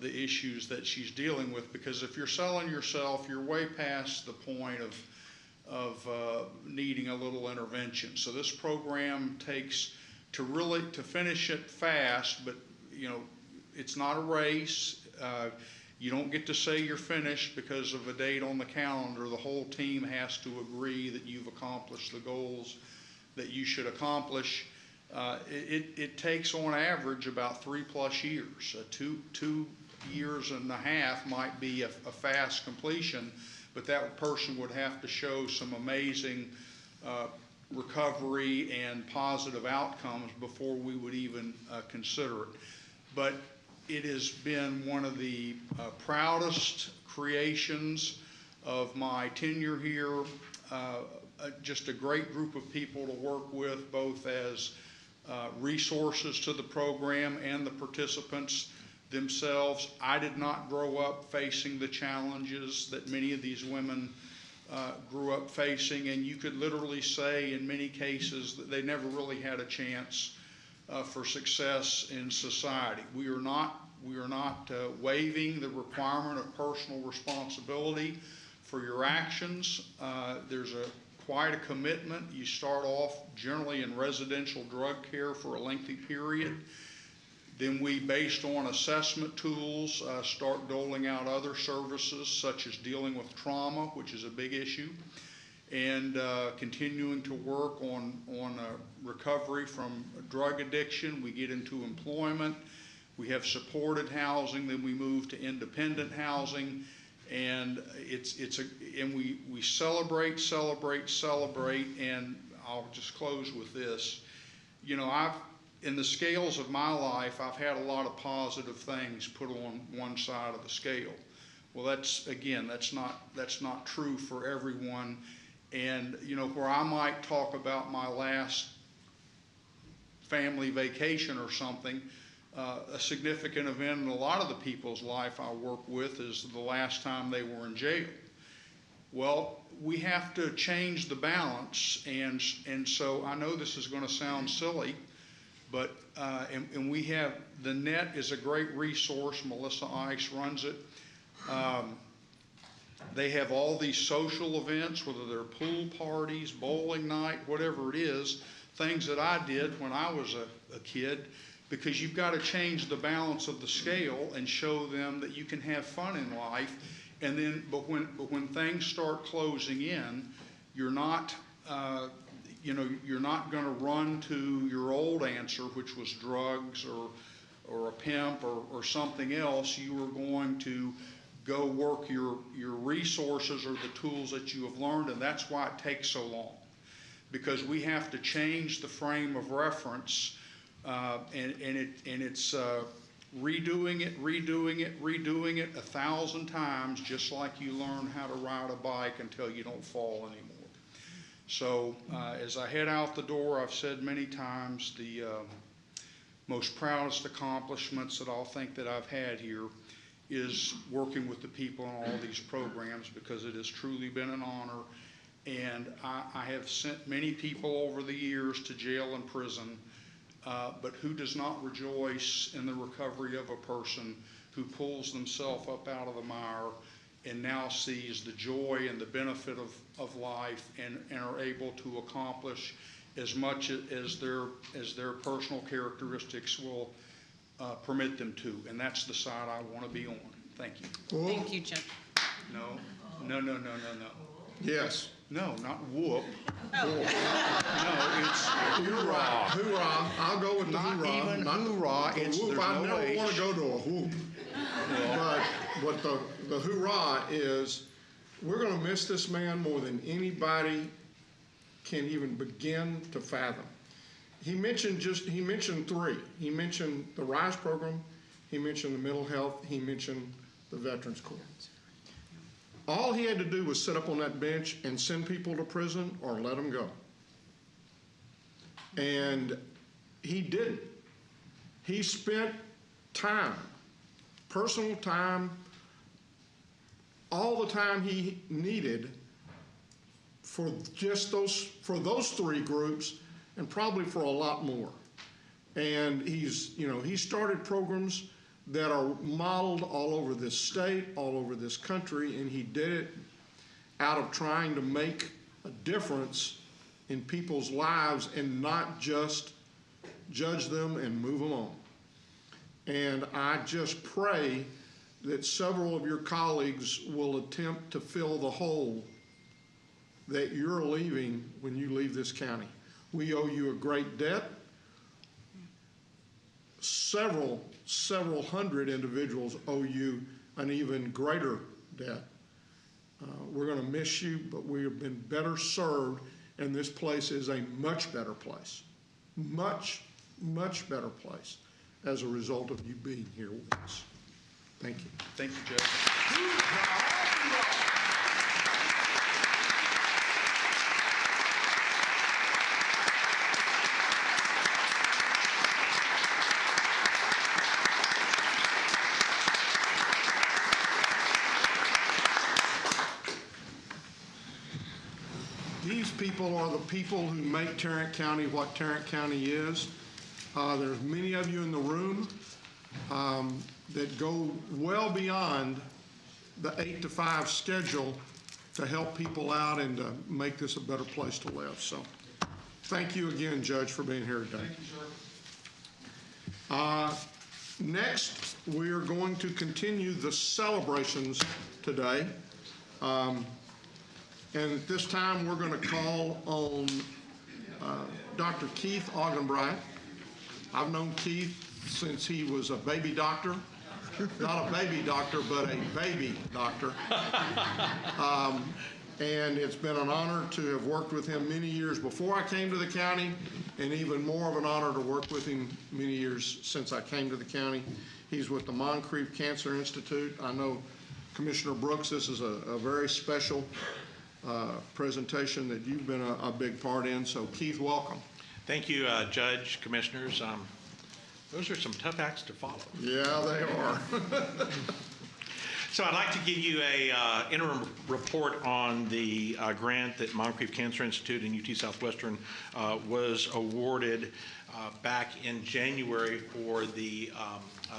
the issues that she's dealing with, because if you're selling yourself, you're way past the point of needing a little intervention. So this program takes, to finish it fast, but it's not a race. You don't get to say you're finished because of a date on the calendar. The whole team has to agree that you've accomplished the goals that you should accomplish. It takes on average about 3+ years. 2 years and a half might be a fast completion, but that person would have to show some amazing recovery and positive outcomes before we would even consider it. But it has been one of the proudest creations of my tenure here. Just a great group of people to work with, both as resources to the program and the participants themselves. I did not grow up facing the challenges that many of these women grew up facing, and you could literally say in many cases that they never really had a chance for success in society. We are not waiving the requirement of personal responsibility for your actions. There's quite a commitment. You start off generally in residential drug care for a lengthy period. Then we, based on assessment tools, start doling out other services such as dealing with trauma, which is a big issue, and continuing to work on recovery from drug addiction. We get into employment. We have supported housing. Then we move to independent housing. And we celebrate, and I'll just close with this. In the scales of my life, I've had a lot of positive things put on one side of the scale. Well, that's not true for everyone. And where I might talk about my last family vacation or something, a significant event in a lot of the people's life I work with is the last time they were in jail. Well, we have to change the balance, and so I know this is going to sound silly, but and we have, the Net is a great resource. Melissa Ice runs it. They have all these social events, whether they're pool parties, bowling night, whatever it is, things that I did when I was a kid, because you've got to change the balance of the scale and show them that you can have fun in life. And then, but when things start closing in, you're not going to run to your old answer, which was drugs or a pimp or something else. You are going to go work your resources or the tools that you have learned, and that's why it takes so long, because we have to change the frame of reference, and it's redoing it 1,000 times, just like you learn how to ride a bike until you don't fall anymore. So as I head out the door, I've said many times the most proudest accomplishments that I'll think that I've had here is working with the people in all these programs, because it has truly been an honor. And I have sent many people over the years to jail and prison, but who does not rejoice in the recovery of a person who pulls themselves up out of the mire and now sees the joy and the benefit of life and are able to accomplish as much as their personal characteristics will permit them to. And that's the side I want to be on. Thank you. Thank you, Chip. No. Yes. No, not whoop. Oh. No, it's hoorah. Hoorah. I'll go with the Not hoorah. even Not hoorah. the It's, whoop. there's I no never H. want to go to a whoop. But the hoorah is, we're going to miss this man more than anybody can even begin to fathom. He mentioned three. He mentioned the RISE program. He mentioned the mental health. He mentioned the Veterans Court. All he had to do was sit up on that bench and send people to prison or let them go. And he didn't. He spent time, personal time, all the time he needed for just those three groups, and probably for a lot more. And he started programs that are modeled all over this state, all over this country, and he did it out of trying to make a difference in people's lives and not just judge them and move them on. And I just pray that several of your colleagues will attempt to fill the hole that you're leaving when you leave this county. We owe you a great debt. Several hundred individuals owe you an even greater debt. We're going to miss you, but we have been better served, and this place is a much better place. Much better place as a result of you being here with us. Thank you. Thank you, Judge. These people are the people who make Tarrant County what Tarrant County is. There's many of you in the room that go well beyond the 8 to 5 schedule to help people out and to make this a better place to live. So thank you again, Judge, for being here today. Thank you, sir. Next, we are going to continue the celebrations today. And at this time, we're going to call on Dr. Keith Augenbright. I've known Keith since he was a baby doctor. Not a baby doctor, but a baby doctor. And it's been an honor to have worked with him many years before I came to the county, and even more of an honor to work with him many years since I came to the county. He's with the Moncrief Cancer Institute. I know, Commissioner Brooks, this is a very special presentation that you've been a big part in. So, Keith, welcome. Thank you, Judge, Commissioners. Those are some tough acts to follow. Yeah, they are. So I'd like to give you a interim report on the grant that Moncrief Cancer Institute and UT Southwestern was awarded back in January for the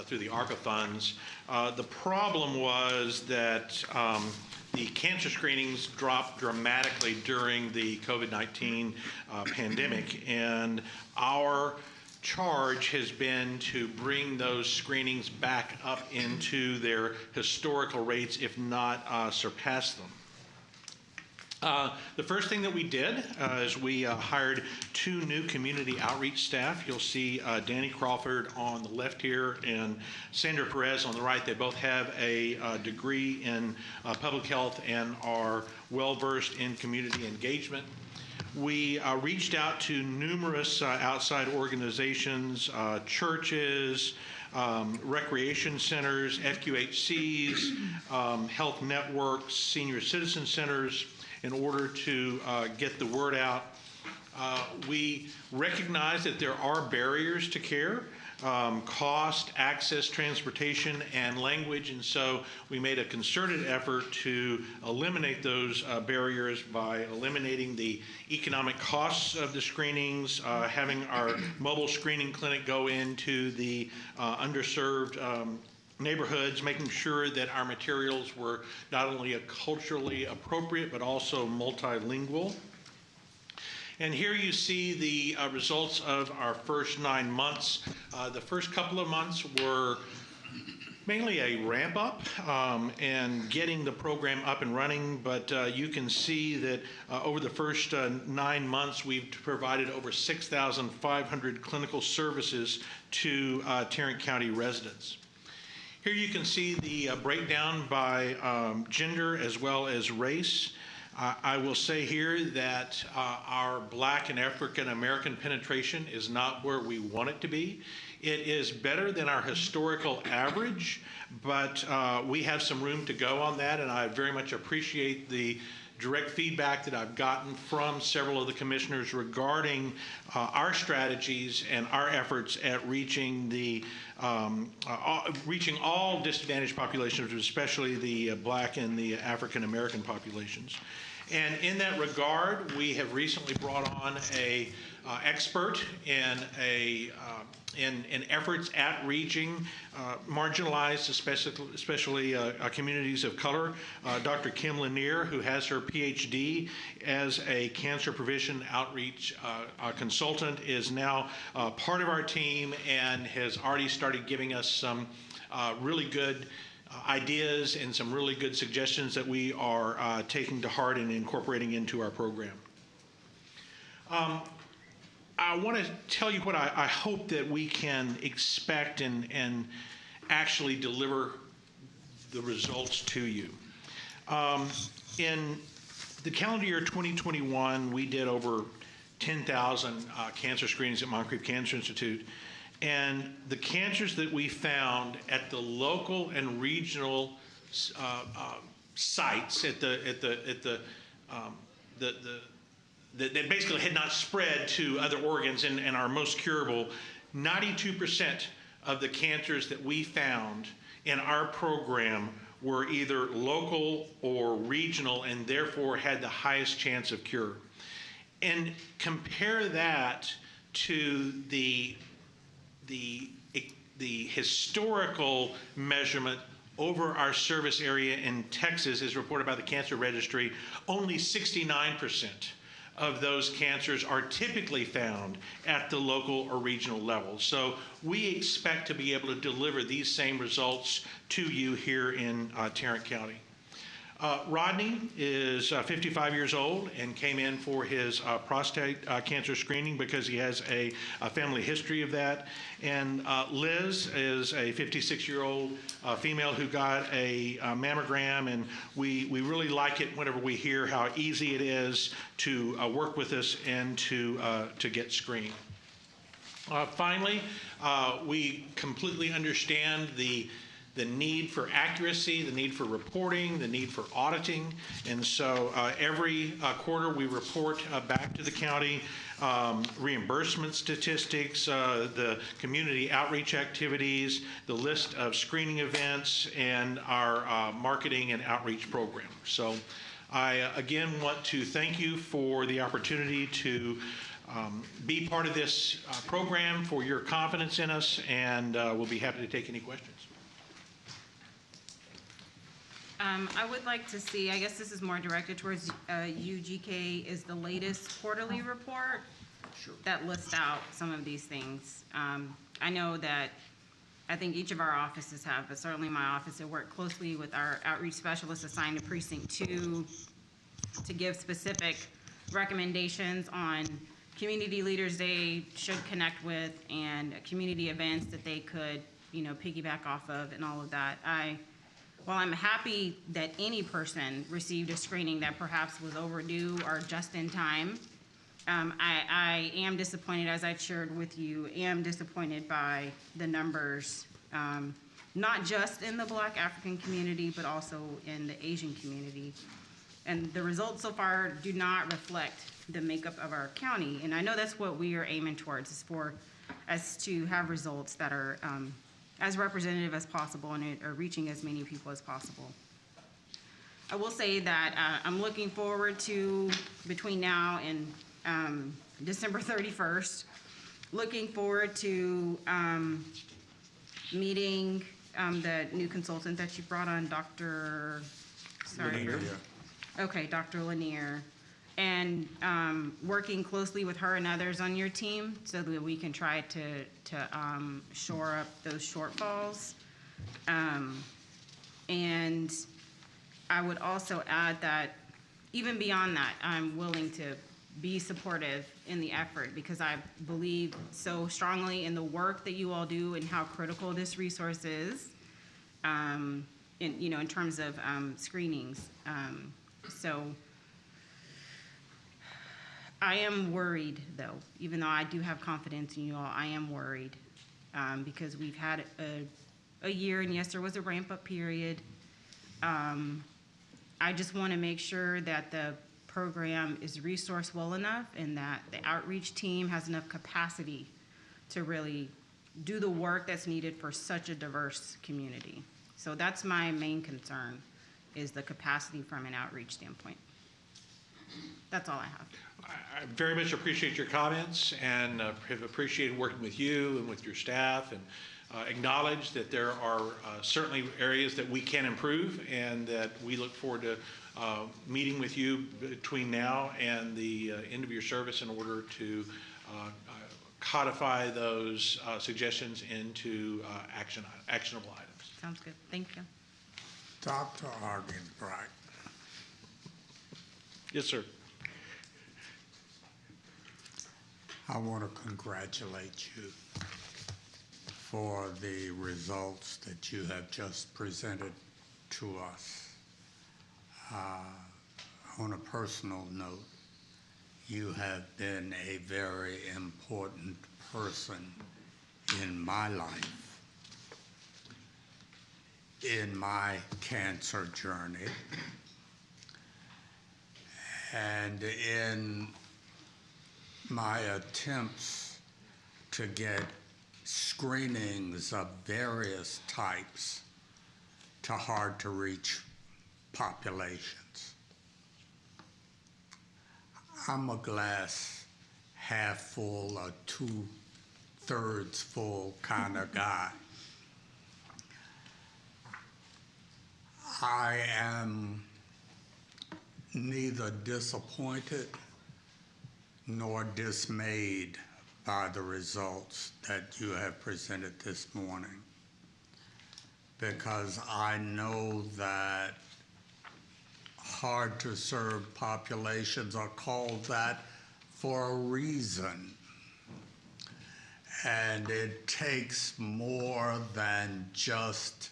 through the ARPA funds. The problem was that the cancer screenings dropped dramatically during the COVID-19 pandemic, and our charge has been to bring those screenings back up into their historical rates, if not surpass them. The first thing that we did is we hired 2 new community outreach staff. You'll see Danny Crawford on the left here and Sandra Perez on the right. They both have a degree in public health and are well-versed in community engagement. We reached out to numerous outside organizations, churches, recreation centers, FQHCs, health networks, senior citizen centers, in order to get the word out. We recognize that there are barriers to care, cost, access, transportation, and language, and so we made a concerted effort to eliminate those barriers by eliminating the economic costs of the screenings, having our mobile screening clinic go into the underserved neighborhoods, making sure that our materials were not only culturally appropriate but also multilingual. And here you see the results of our first 9 months. The first couple of months were mainly a ramp up and getting the program up and running, but you can see that over the first 9 months we've provided over 6,500 clinical services to Tarrant County residents. Here you can see the breakdown by gender as well as race. I will say here that our Black and African American penetration is not where we want it to be. It is better than our historical average, but we have some room to go on that, and I very much appreciate the direct feedback that I've gotten from several of the commissioners regarding our strategies and our efforts at reaching the reaching all disadvantaged populations, especially the Black and the African American populations. And in that regard, we have recently brought on a expert in in efforts at reaching marginalized, especially communities of color. Dr. Kim Lanier, who has her PhD as a cancer prevention outreach consultant, is now part of our team and has already started giving us some really good ideas and some really good suggestions that we are taking to heart and incorporating into our program. I want to tell you what I hope that we can expect and actually deliver the results to you. In the calendar year 2021, we did over 10,000 cancer screenings at Moncrief Cancer Institute. And the cancers that we found at the local and regional sites that basically had not spread to other organs and are most curable, 92% of the cancers that we found in our program were either local or regional and therefore had the highest chance of cure. And compare that to the historical measurement over our service area in Texas, as reported by the Cancer Registry. Only 69% of those cancers are typically found at the local or regional level. So we expect to be able to deliver these same results to you here in Tarrant County. Rodney is 55 years old and came in for his prostate cancer screening because he has a family history of that. And Liz is a 56-year-old female who got a mammogram, and we really like it whenever we hear how easy it is to work with us and to get screened. Finally, we completely understand the need for accuracy, the need for reporting, the need for auditing. And so every quarter we report back to the county reimbursement statistics, the community outreach activities, the list of screening events, and our marketing and outreach program. So I again want to thank you for the opportunity to be part of this program, for your confidence in us, and we'll be happy to take any questions. I would like to see, I guess this is more directed towards UGK, is the latest quarterly report that lists out some of these things. I know that I think each of our offices have, but certainly my office, it worked closely with our outreach specialists assigned to Precinct 2 to give specific recommendations on community leaders they should connect with and community events that they could, piggyback off of and all of that. While I'm happy that any person received a screening that perhaps was overdue or just in time, I am disappointed, as I shared with you, disappointed by the numbers, not just in the Black African community, but also in the Asian community. And the results so far do not reflect the makeup of our county. And I know that's what we are aiming towards, is for us to have results that are as representative as possible and are reaching as many people as possible. I will say that I'm looking forward to, between now and December 31st, looking forward to meeting the new consultant that you brought on, Dr. Lanier, yeah. Okay, Dr. Lanier, and working closely with her and others on your team so that we can try to shore up those shortfalls. And I would also add that even beyond that, I'm willing to be supportive in the effort because I believe so strongly in the work that you all do and how critical this resource is, in terms of screenings. So I am worried, though, even though I do have confidence in you all, I am worried because we've had a year, and yes, there was a ramp-up period. I just want to make sure that the program is resourced well enough and that the outreach team has enough capacity to really do the work that's needed for such a diverse community. So that's my main concern, is the capacity from an outreach standpoint. That's all I have. I very much appreciate your comments and have appreciated working with you and with your staff, and acknowledge that there are certainly areas that we can improve, and that we look forward to meeting with you between now and the end of your service in order to codify those suggestions into actionable items. Sounds good. Thank you. Dr. Argenbright. Yes, sir. I want to congratulate you for the results that you have just presented to us. On a personal note, you have been a very important person in my life, in my cancer journey, and in my attempts to get screenings of various types to hard-to-reach populations. I'm a glass half full or 2/3 full kind of guy. I am neither disappointed nor dismayed by the results that you have presented this morning, because I know that hard-to-serve populations are called that for a reason. And it takes more than just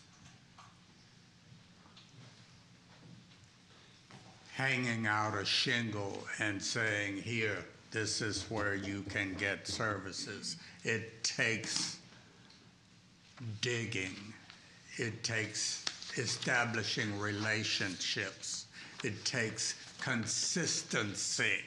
hanging out a shingle and saying, here, this is where you can get services. It takes digging. It takes establishing relationships. It takes consistency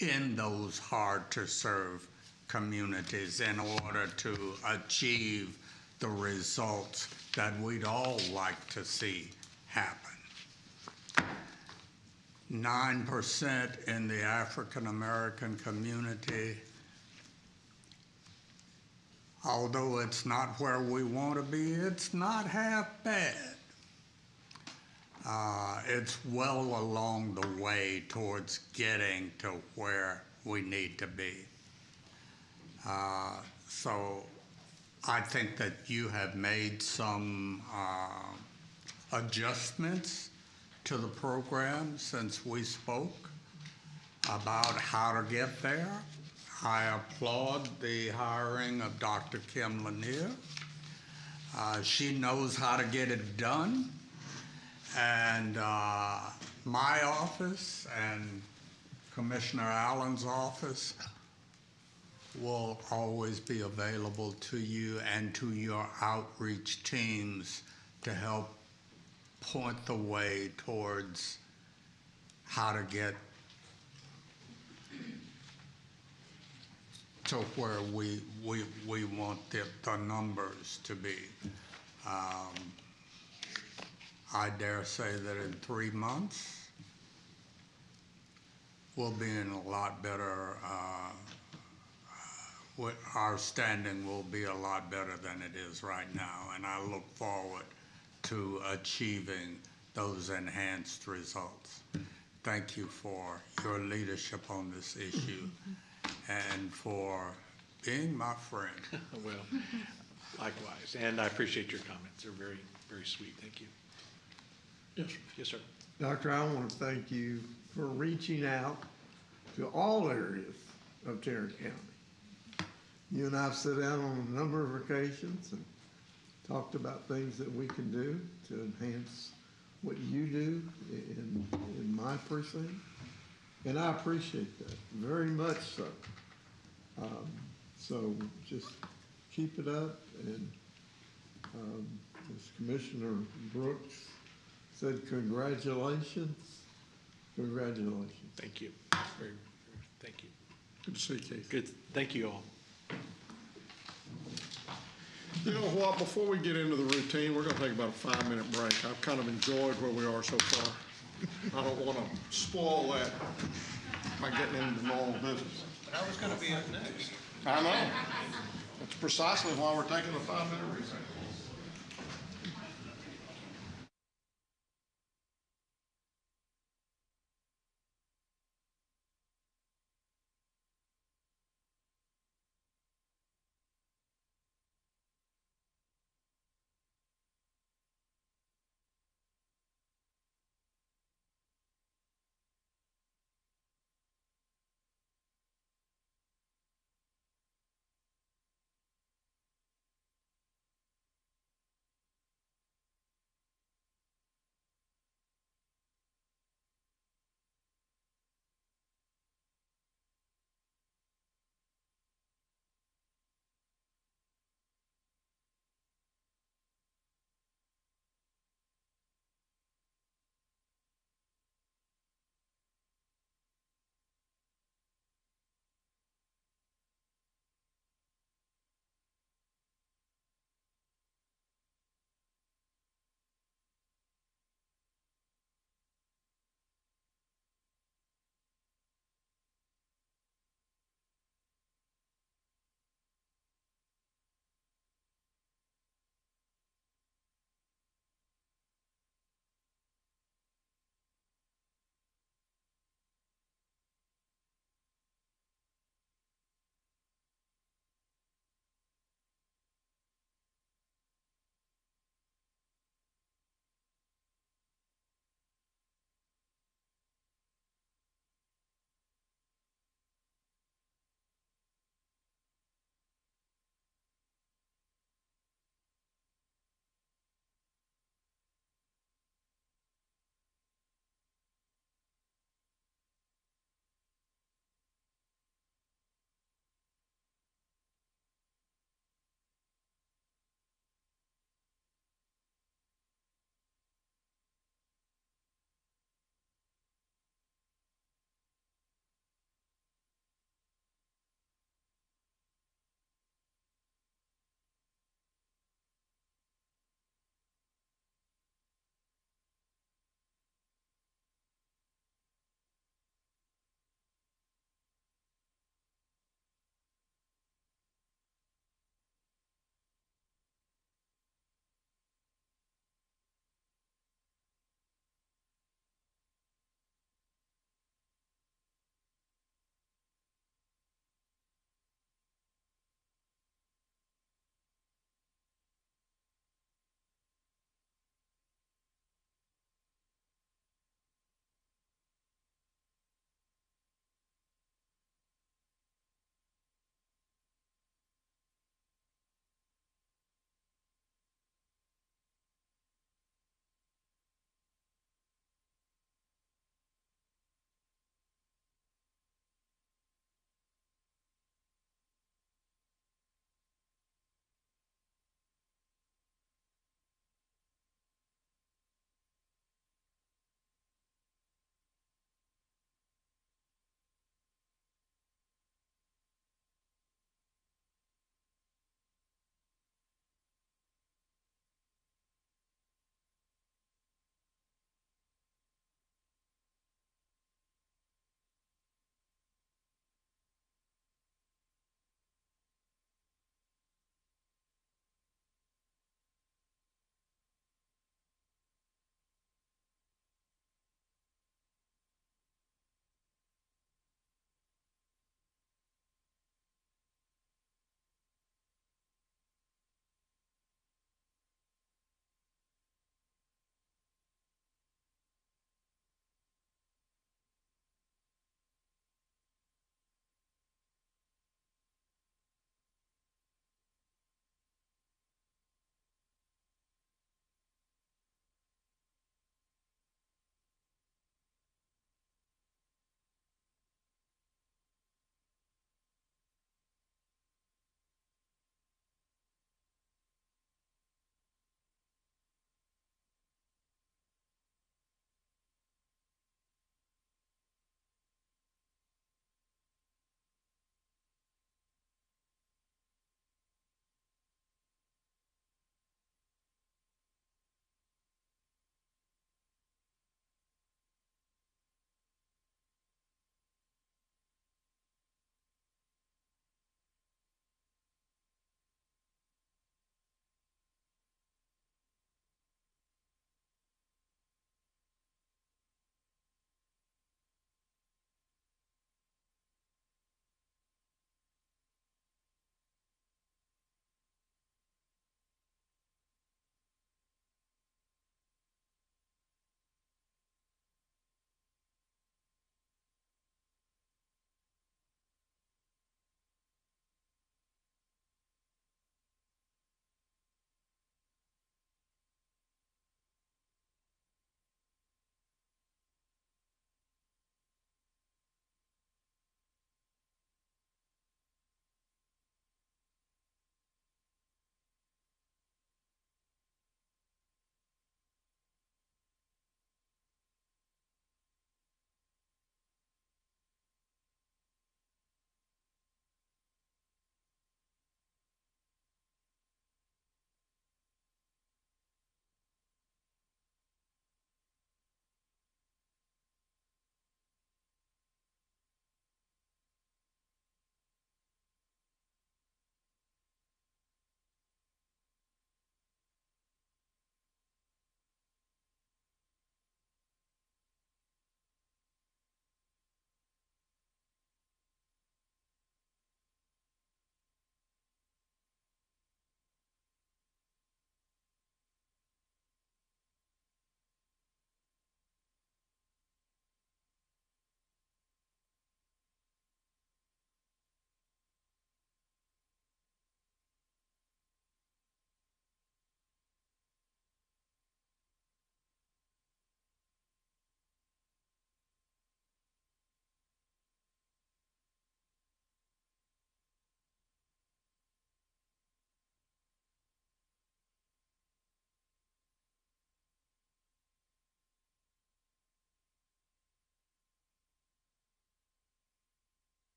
in those hard-to-serve communities in order to achieve the results that we'd all like to see happen. 9% in the African American community, although it's not where we want to be, it's not half bad. It's well along the way towards getting to where we need to be. So I think that you have made some adjustments to the program since we spoke about how to get there. I applaud the hiring of Dr. Kim Lanier. She knows how to get it done. And my office and Commissioner Allen's office will always be available to you and to your outreach teams to help point the way towards how to get to where we want the numbers to be. I dare say that in 3 months, we'll be in a lot better, our standing will be a lot better than it is right now, and I look forward to achieving those enhanced results. Thank you for your leadership on this issue and for being my friend. Well, likewise, and I appreciate your comments. They're very, very sweet. Thank you. Yes, sir. Yes, sir. Doctor, I want to thank you for reaching out to all areas of Tarrant County. You and I have sat down on a number of occasions and talked about things that we can do to enhance what you do in my precinct. And I appreciate that, very much so. So just keep it up. And as Commissioner Brooks said, congratulations. Congratulations. Thank you. Very, thank you. Good to see you, Keith. Good. Thank you all. You know what, before we get into the routine, we're going to take about a 5-minute break. I've kind of enjoyed where we are so far. I don't want to spoil that by getting into normal business. I was going to be up next. I know. That's precisely why we're taking a 5-minute recess.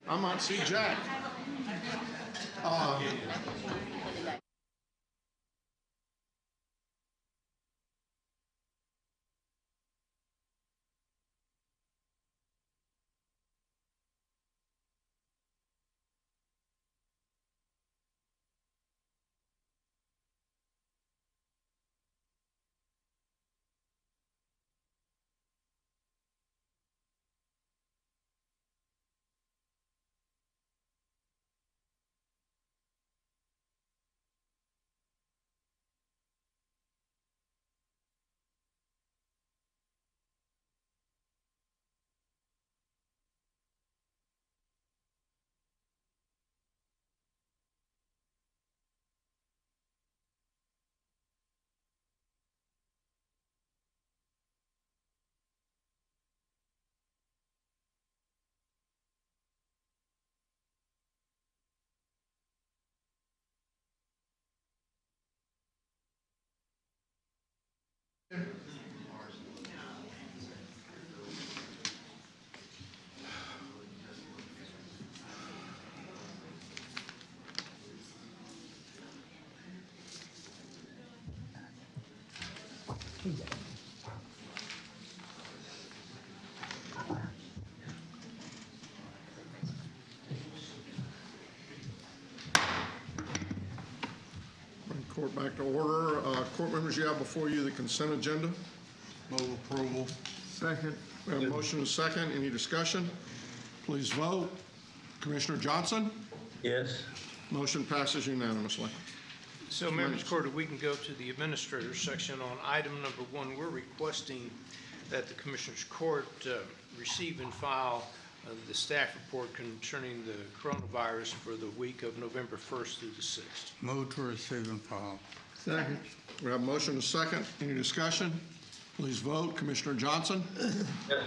I might see Jack. Bring court back to order. Court members, you have before you the consent agenda. Move approval. Second. We have a motion and a second. Any discussion? Please vote. Commissioner Johnson? Yes. Motion passes unanimously. So, members of the court, if we can go to the administrator's section on item number 1, we're requesting that the Commissioners Court receive and file the staff report concerning the coronavirus for the week of November 1st through the 6th. Move to receive and file. Second. We have a motion and a second. Any discussion? Please vote. Commissioner Johnson? Yes.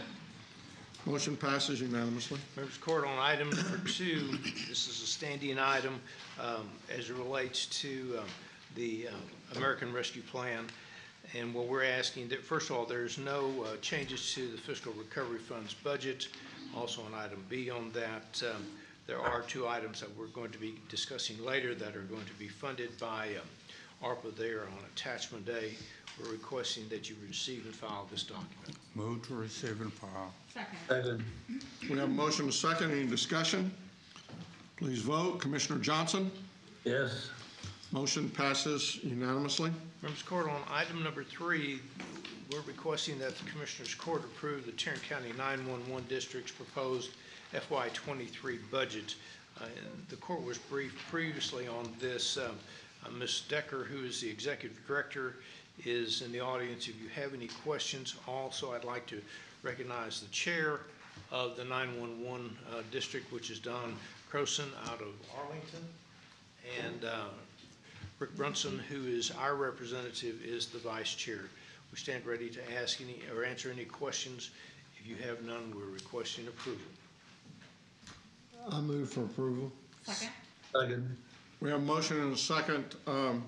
Motion passes unanimously. Members of the court, on item number 2, this is a standing item as it relates to the American Rescue Plan. And what we're asking, that first of all, there's no changes to the Fiscal Recovery Fund's budget. Also on item B on that, there are 2 items that we're going to be discussing later that are going to be funded by ARPA there on attachment A. We're requesting that you receive and file this document. Move to receive and file. Second. We have a motion and a second. Any discussion? Please vote. Commissioner Johnson? Yes. Motion passes unanimously. Members of the court, on item number 3, we're requesting that the Commissioners Court approve the Tarrant County 911 District's proposed FY23 budget. And the court was briefed previously on this. Ms. Decker, who is the executive director, is in the audience. If you have any questions, also I'd like to recognize the chair of the 911 district, which is Don Croson out of Arlington, and Rick Brunson, who is our representative, is the vice chair. We stand ready to ask any or answer any questions. If you have none, we're requesting approval. I move for approval. Second. We have a motion and a second. Don,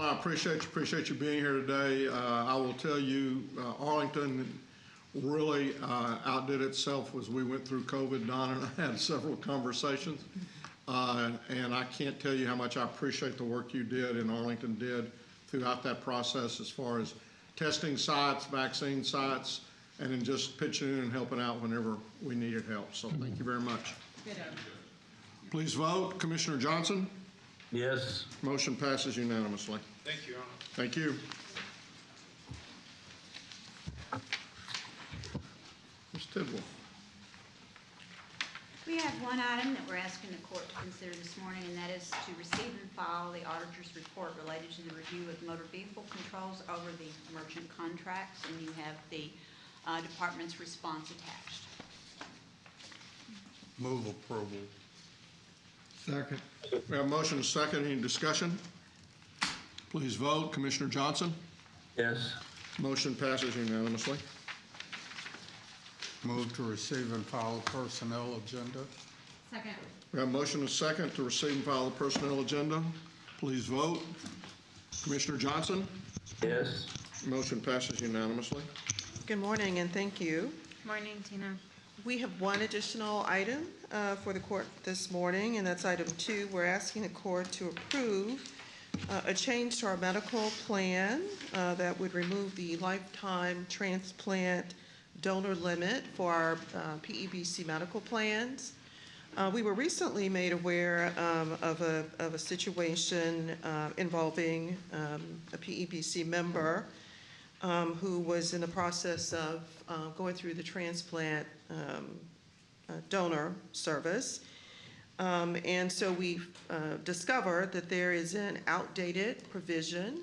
I appreciate you being here today. I will tell you, Arlington really outdid itself as we went through COVID. Don and I had several conversations, and I can't tell you how much I appreciate the work you did and Arlington did throughout that process as far as testing sites, vaccine sites, and then just pitching in and helping out whenever we needed help. So thank you very much. Please vote. Commissioner Johnson? Yes. Motion passes unanimously. Thank you, Your Honor. Thank you. Ms. Tidwell. We have one item that we're asking the court to consider this morning, and that is to receive and file the auditor's report related to the review of motor vehicle controls over the merchant contracts, and you have the department's response attached. Move approval. Second. We have a motion and a second. Any discussion? Please vote. Commissioner Johnson? Yes. Motion passes unanimously. Move to receive and file the personnel agenda. We have a motion and a second to receive and file the personnel agenda. Please vote. Commissioner Johnson? Yes. Motion passes unanimously. Good morning and thank you. Morning, Tina. We have one additional item for the court this morning, and that's item 2. We're asking the court to approve a change to our medical plan that would remove the lifetime transplant donor limit for our PEBC medical plans. We were recently made aware of a situation involving a PEBC member who was in the process of going through the transplant donor service. And so we discovered that there is an outdated provision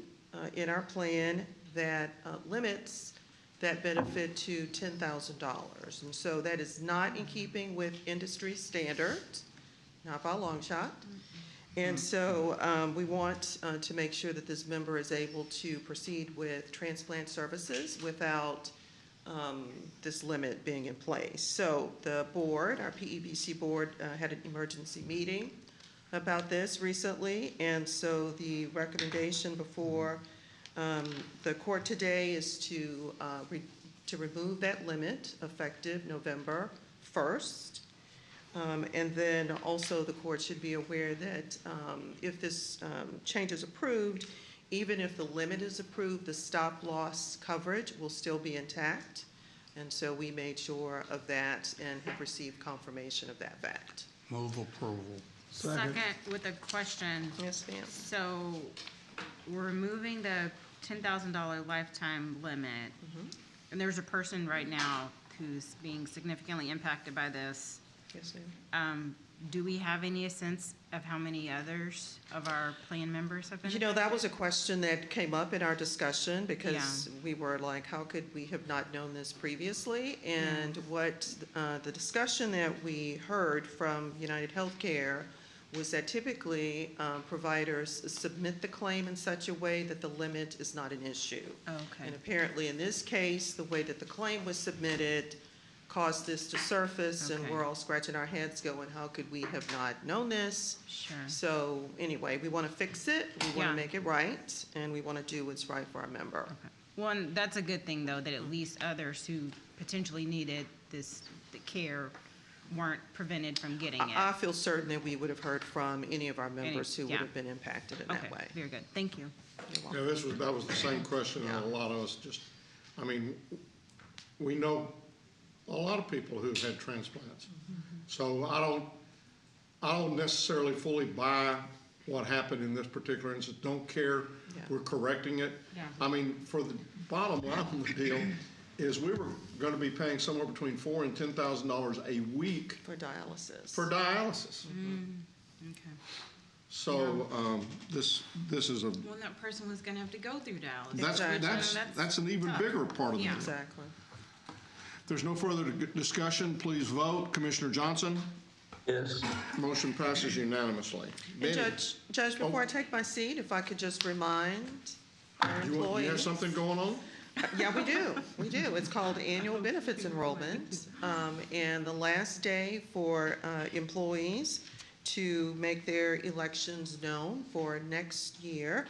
in our plan that limits that benefit to $10,000. And so that is not in keeping with industry standards, not by a long shot. And so we want to make sure that this member is able to proceed with transplant services without this limit being in place. So the board, our PEBC board, had an emergency meeting about this recently, and so the recommendation before the court today is to remove that limit effective November 1st. And then also the court should be aware that if this change is approved, even if the limit is approved, the stop loss coverage will still be intact. And so we made sure of that and have received confirmation of that fact. Move approval. Second with a question. Yes, ma'am. So we're removing the $10,000 lifetime limit. And there's a person right now who's being significantly impacted by this. Yes, ma'am. Do we have any sense of how many others of our plan members have been? You know, that was a question that came up in our discussion because we were like, how could we have not known this previously? And what the discussion that we heard from United Healthcare was that typically providers submit the claim in such a way that the limit is not an issue. Okay. And apparently in this case, the way that the claim was submitted caused this to surface, and we're all scratching our heads going, how could we have not known this? Sure. So anyway, we want to fix it, we want to make it right, and we want to do what's right for our member. Okay. Well, and that's a good thing, though, that at least others who potentially needed the care weren't prevented from getting it. I feel certain that we would have heard from any of our members who would have been impacted in that way. Very good. Thank you. Yeah, that was the same question, and a lot of us just, I mean, we know a lot of people who've had transplants. So I don't necessarily fully buy what happened in this particular instance. Don't care. We're correcting it. I mean, for the bottom line of the deal is we were going to be paying somewhere between $4,000 and $10,000 a week for dialysis. Okay. So this is a Well, that person was going to have to go through dialysis. that's an even bigger part of the deal. Exactly. If there's no further discussion, please vote. Commissioner Johnson? Yes. Motion passes unanimously. And Judge, before I take my seat, if I could just remind our employees. You have something going on? Yeah, we do. We do. It's called annual benefits enrollment. And the last day for employees to make their elections known for next year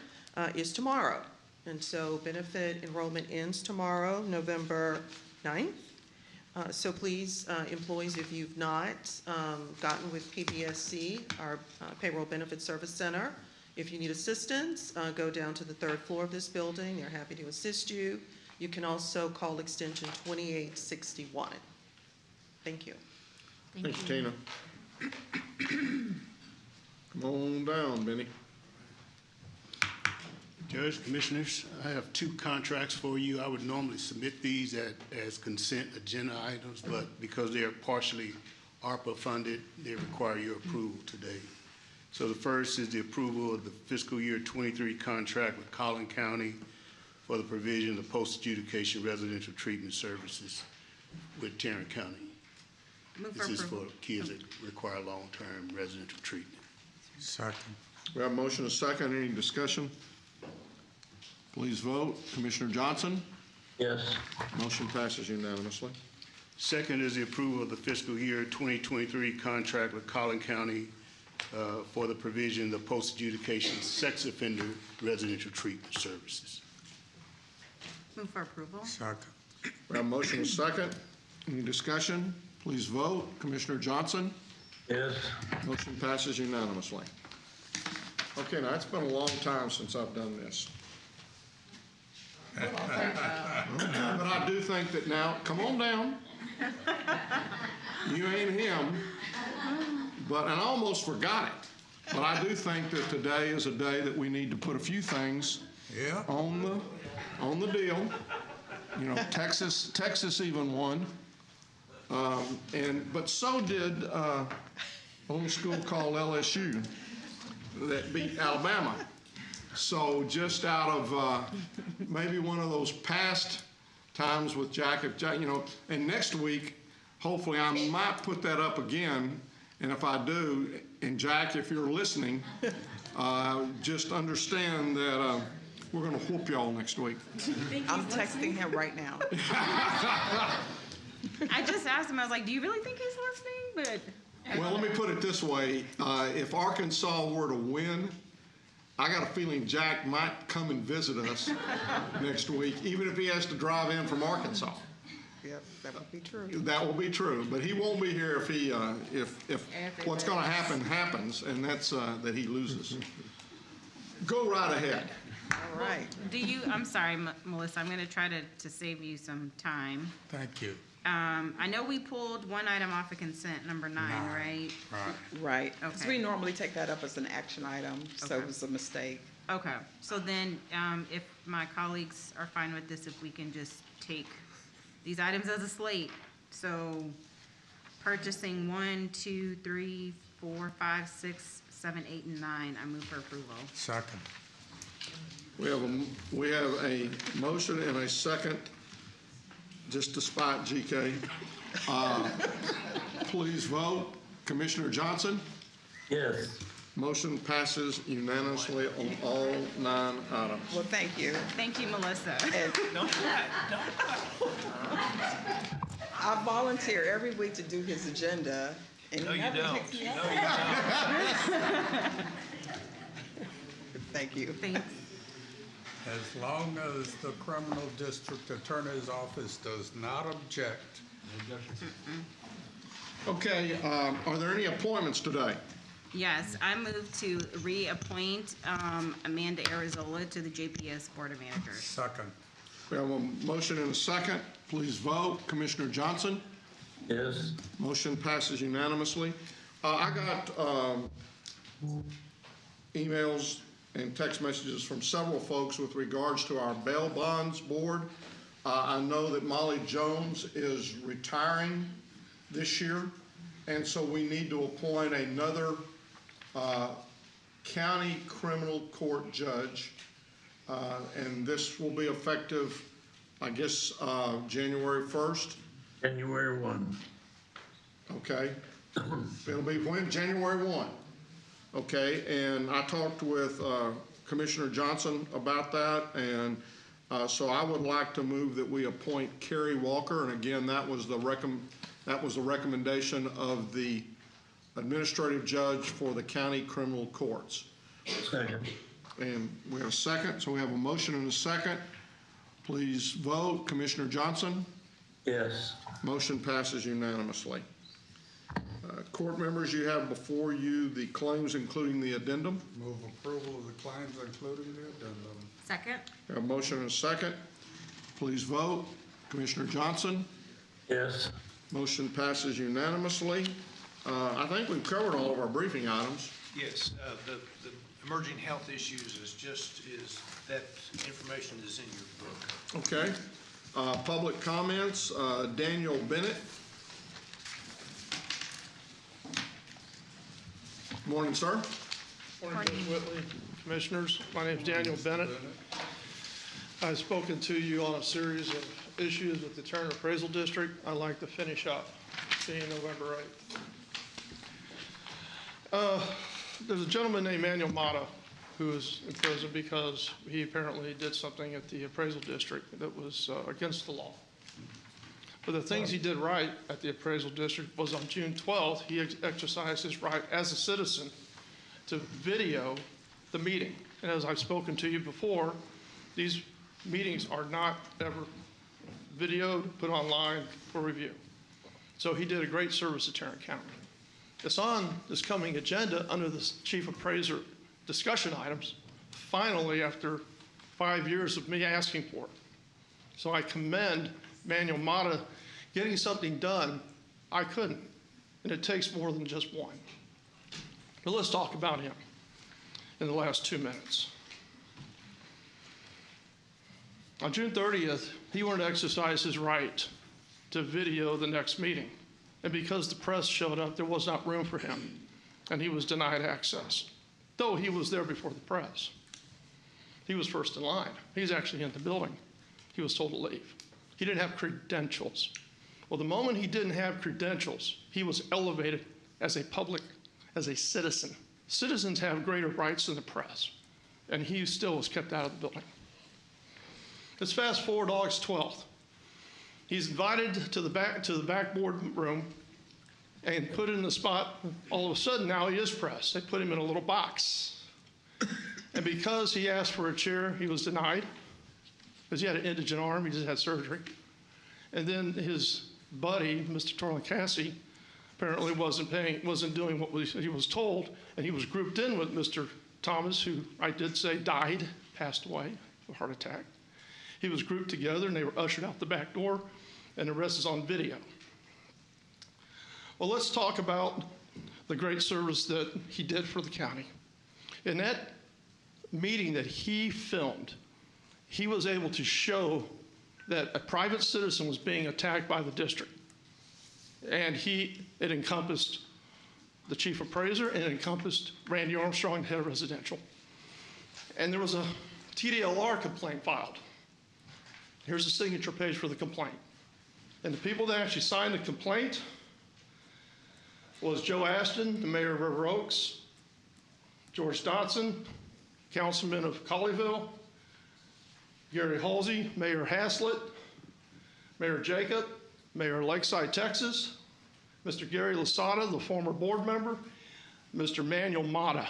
is tomorrow. And so benefit enrollment ends tomorrow, November 9th. So please, employees, if you've not gotten with PBSC, our Payroll Benefits Service Center, if you need assistance, go down to the 3rd floor of this building. They're happy to assist you. You can also call extension 2861. Thank you. Thanks, Tina. Come on down, Benny. Judge, Commissioners, I have 2 contracts for you. I would normally submit these as consent agenda items, but because they are partially ARPA funded, they require your approval today. So the first is the approval of the fiscal year 23 contract with Collin County for the provision of post-adjudication residential treatment services with Tarrant County. This is for kids that require long-term residential treatment. Second. We have a motion and a second. Any discussion? Please vote. Commissioner Johnson? Yes. Motion passes unanimously. Second is the approval of the fiscal year 2023 contract with Collin County for the provision of post-adjudication sex offender residential treatment services. Move for approval. Second. We have a motion and a second. Any discussion? Please vote. Commissioner Johnson? Yes. Motion passes unanimously. Okay, now it's been a long time since I've done this. But I do think that now, come on down. You ain't him. And I almost forgot it. But I do think that today is a day that we need to put a few things on the deal. You know, Texas even won. But so did a little school called LSU that beat Alabama. So just out of maybe one of those past times with Jack, and next week, hopefully I might put that up again. And if I do, and Jack, if you're listening, just understand that we're going to whoop y'all next week. I'm texting him right now. I just asked him, I was like, do you really think he's listening? Well, let me put it this way. If Arkansas were to win, I got a feeling Jack might come and visit us next week, even if he has to drive in from Arkansas. Yep, that would be true. That will be true, but he won't be here if what's going to happen happens, and that's that he loses. Go right ahead. All right. I'm sorry, Melissa, I'm going to try to save you some time. Thank you. I know we pulled one item off of consent, number 9, right? Right. Because we Okay. normally take that up as an action item, so it was a mistake. Okay, so then, if my colleagues are fine with this, if we can just take these items as a slate. So purchasing 1, 2, 3, 4, 5, 6, 7, 8, and 9, I move for approval. Second. We have a motion and a second, just to spite GK. Please vote. Commissioner Johnson? Yes. Motion passes unanimously on all 9 items. Well, thank you. Thank you, Melissa. I volunteer every week to do his agenda. And No, he you never don't. takes me No, up. you don't. Thank you. Thanks. As long as the criminal district attorney's office does not object. Okay, are there any appointments today? Yes, I move to reappoint Amanda Arizola to the JPS Board of Managers. Second. We have a motion and a second. Please vote. Commissioner Johnson? Yes. Motion passes unanimously. I got emails and text messages from several folks with regards to our bail bonds board. I know that Molly Jones is retiring this year, and so we need to appoint another county criminal court judge, and this will be effective, I guess, January 1st. January 1. Okay. It'll be when? January 1. Okay, and I talked with Commissioner Johnson about that, and so I would like to move that we appoint Carrie Walker, and again, that was the recommendation of the administrative judge for the county criminal courts. Second. And we have a second, so we have a motion and a second. Please vote. Commissioner Johnson? Yes. Motion passes unanimously. Court members, you have before you the claims including the addendum. Move approval of the claims including the addendum. Second? We have a motion and a second. Please vote. Commissioner Johnson? Yes. Motion passes unanimously. I think we've covered all of our briefing items. Yes, the emerging health issues is that information is in your book. Okay. Public comments. Daniel Bennett. Morning, sir. Morning, Judge Whitley, Commissioners. My name is Daniel Bennett. I've spoken to you on a series of issues with the Turner Appraisal District. I'd like to finish up, being November 8th. There's a gentleman named Manuel Mata who is in prison because he apparently did something at the appraisal district that was against the law. But the things he did right at the appraisal district was on June 12th, he exercised his right as a citizen to video the meeting. And as I've spoken to you before, these meetings are not ever videoed, put online for review. So he did a great service to Tarrant County. It's on this coming agenda under the chief appraiser discussion items, finally after 5 years of me asking for it. So I commend Manuel Mata getting something done. I couldn't, and it takes more than just one. But let's talk about him in the last 2 minutes. On June 30th, he wanted to exercise his right to video the next meeting. And because the press showed up, there was not room for him, and he was denied access, though he was there before the press. He was first in line. He's actually in the building. He was told to leave. He didn't have credentials. Well, the moment he didn't have credentials, he was elevated as a citizen. Citizens have greater rights than the press, and he still was kept out of the building. Let's fast forward to August 12th. He's invited to the back boardroom and put in the spot. All of a sudden, now he is press. They put him in a little box. And because he asked for a chair, he was denied, because he had an indigent arm. He just had surgery. And then his buddy, Mr. Torlin-Cassie, apparently wasn't doing what he was told, and he was grouped in with Mr. Thomas, who I did say died, passed away of a heart attack. He was grouped together, and they were ushered out the back door, and the rest is on video. Well, let's talk about the great service that he did for the county. In that meeting that he filmed, he was able to show that a private citizen was being attacked by the district. And it encompassed the chief appraiser, and it encompassed Randy Armstrong, head of residential. And there was a TDLR complaint filed. Here's the signature page for the complaint. And the people that actually signed the complaint was Joe Ashton, the mayor of River Oaks, George Dotson, councilman of Colleyville, Gary Halsey, Mayor Haslett, Mayor Jacob, Mayor of Lakeside, Texas, Mr. Gary Lasada, the former board member, Mr. Manuel Mata.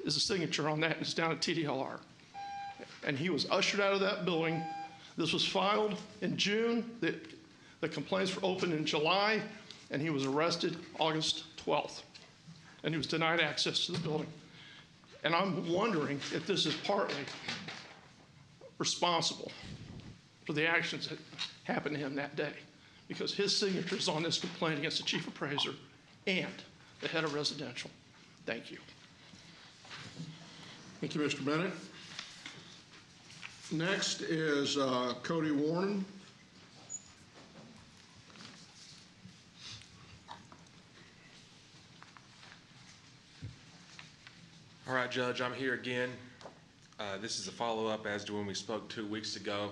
Is a signature on that. It's down at TDLR. And he was ushered out of that building. This was filed in June. The complaints were opened in July, and he was arrested August 12th. And he was denied access to the building. And I'm wondering if this is partly responsible for the actions that happened to him that day, because his signature is on this complaint against the chief appraiser and the head of residential. Thank you. Thank you, Mr. Bennett. Next is Cody Warren. All right, Judge, I'm here again. This is a follow-up as to when we spoke 2 weeks ago,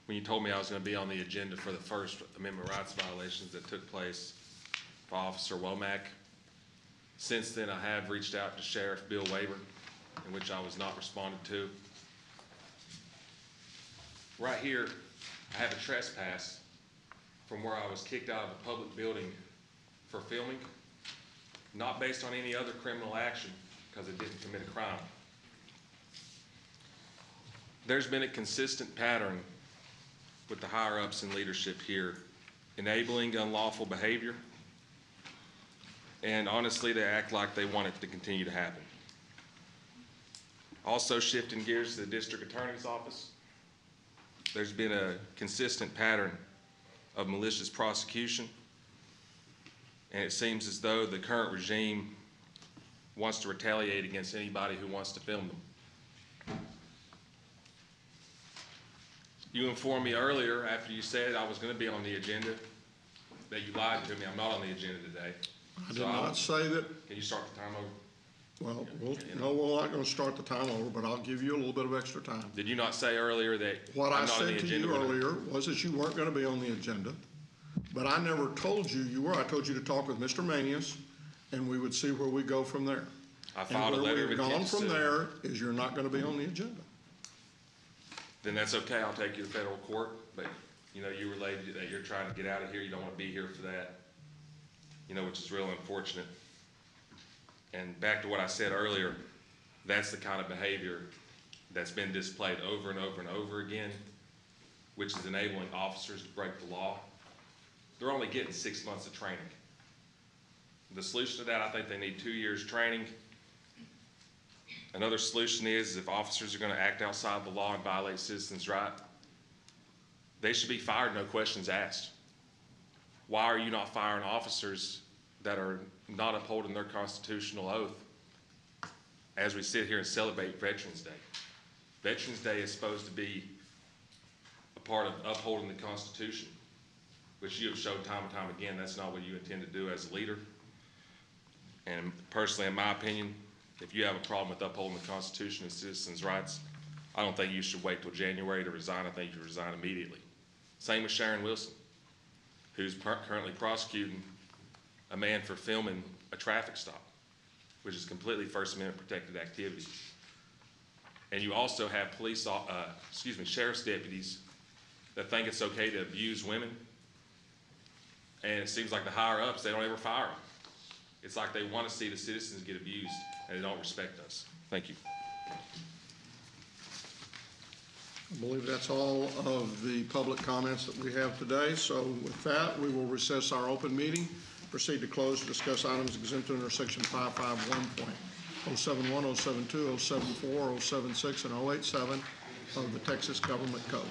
when you told me I was going to be on the agenda for the First Amendment rights violations that took place for Officer Womack. Since then, I have reached out to Sheriff Bill Wayburn, in which I was not responded to. Right here, I have a trespass from where I was kicked out of a public building for filming, not based on any other criminal action, because I didn't commit a crime. There's been a consistent pattern with the higher-ups in leadership here, enabling unlawful behavior, and honestly, they act like they want it to continue to happen. Also, shifting gears to the district attorney's office, there's been a consistent pattern of malicious prosecution, and it seems as though the current regime wants to retaliate against anybody who wants to film them. You informed me earlier, after you said I was going to be on the agenda, that you lied to me. I'm not on the agenda today. I did not say that. Can you start the time over? Well, no, we're not going to start the time over, but I'll give you a little bit of extra time. Did you not say earlier that What I'm I not on the said to agenda? you earlier was that you weren't going to be on the agenda, but I never told you you were. I told you to talk with Mr. Manius, and we would see where we go from there. I filed a letter of And where intent we've to gone from sue. there is you're not going to be on the agenda. Then that's okay. I'll take you to federal court. But, you know, you relayed that you're trying to get out of here. You don't want to be here for that, you know, which is real unfortunate. And back to what I said earlier, that's the kind of behavior that's been displayed over and over and over again. which is enabling officers to break the law, they're only getting 6 months of training. The solution to that, I think they need 2 years training. Another solution is if officers are going to act outside the law and violate citizens' rights, they should be fired, no questions asked. Why are you not firing officers that are not upholding their constitutional oath as we sit here and celebrate Veterans Day? Veterans Day is supposed to be a part of upholding the Constitution, which you have shown time and time again that's not what you intend to do as a leader. And personally, in my opinion, if you have a problem with upholding the Constitution and citizens' rights, I don't think you should wait till January to resign. I think you should resign immediately. Same with Sharon Wilson, who's currently prosecuting a man for filming a traffic stop, which is completely First Amendment protected activity. And you also have sheriff's deputies that think it's okay to abuse women. And it seems like the higher ups, they don't ever fire them. It's like they want to see the citizens get abused and they don't respect us. Thank you. I believe that's all of the public comments that we have today. So with that, we will recess our open meeting, proceed to close to discuss items exempt under section 551.071, 072, 074, 076, and 087 of the Texas Government Code.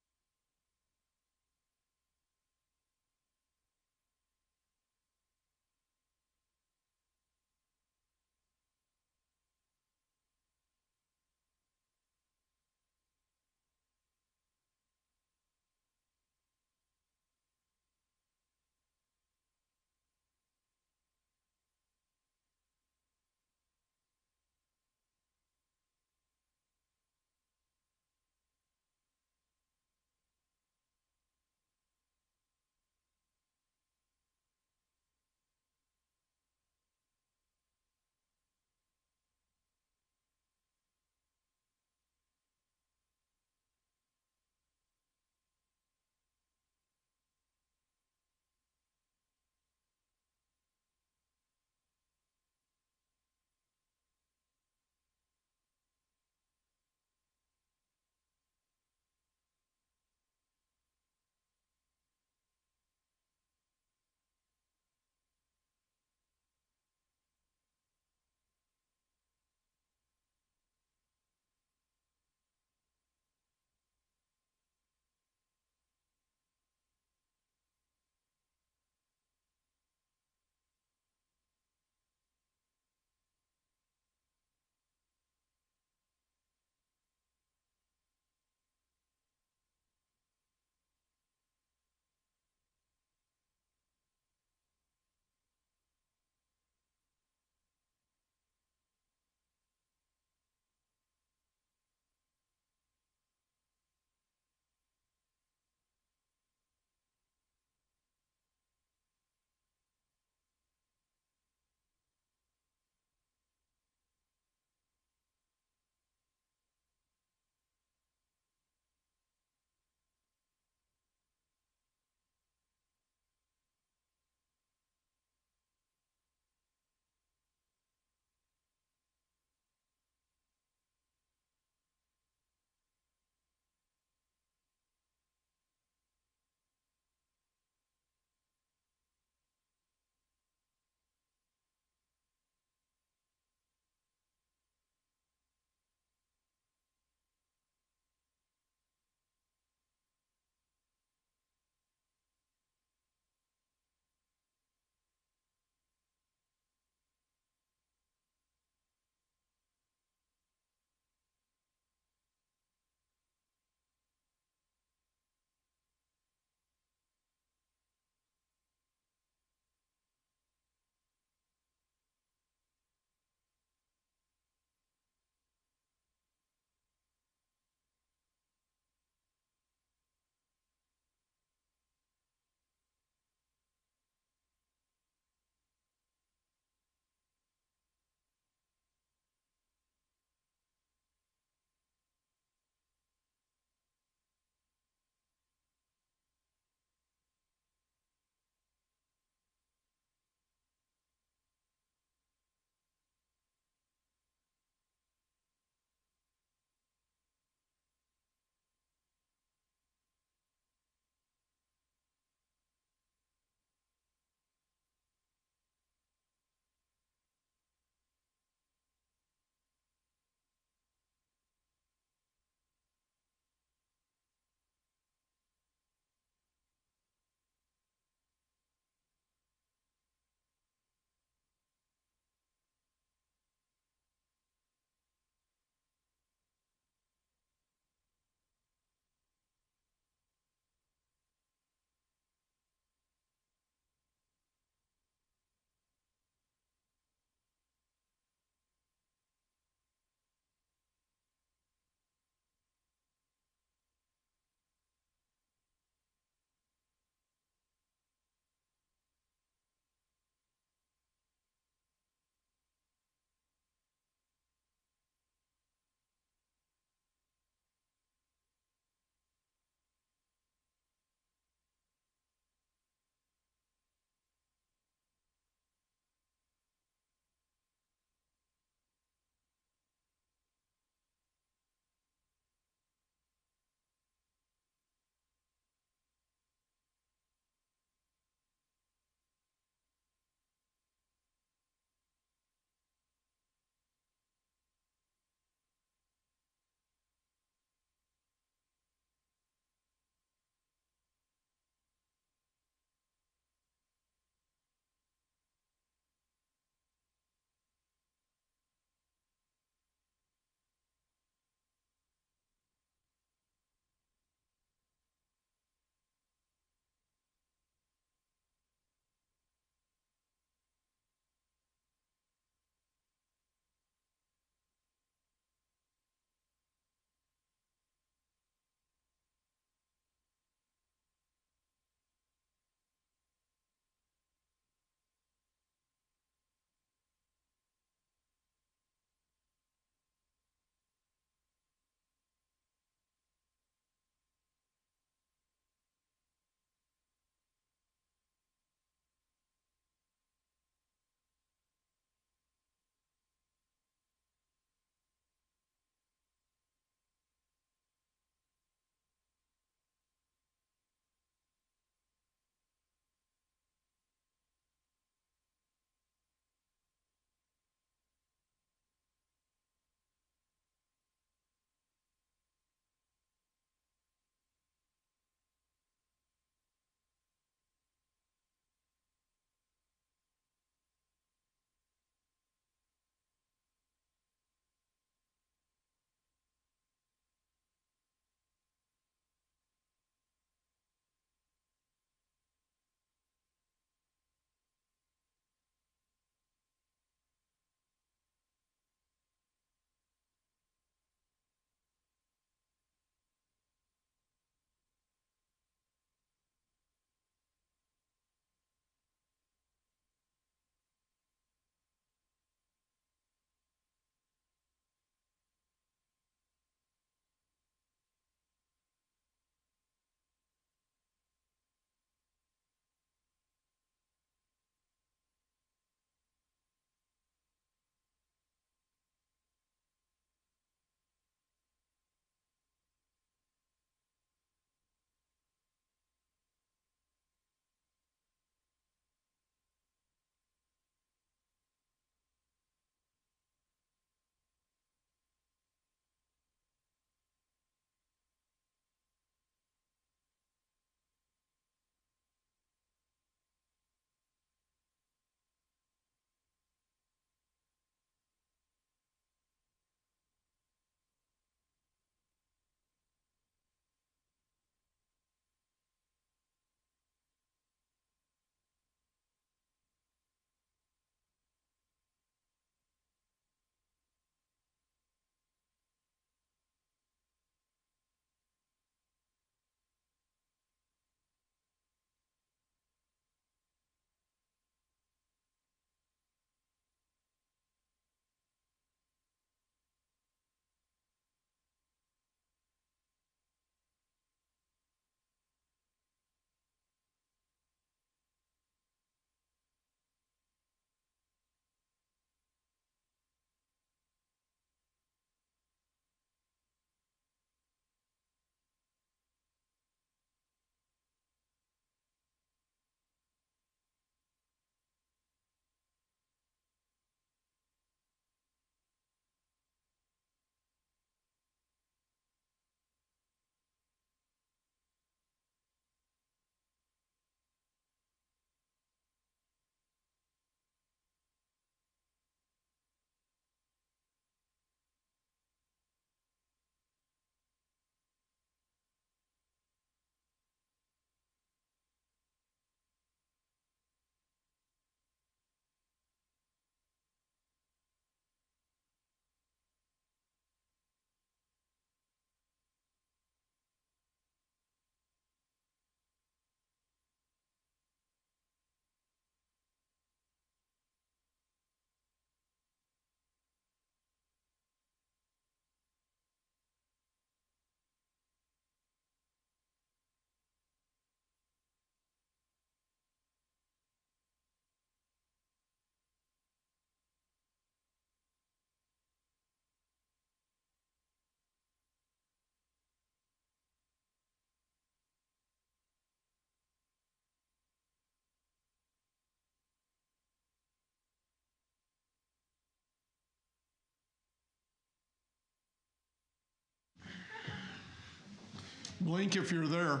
Blink if you're there.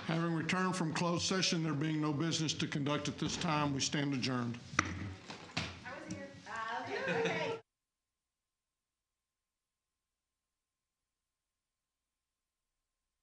Having returned from closed session, there being no business to conduct at this time, we stand adjourned. I was here. Okay.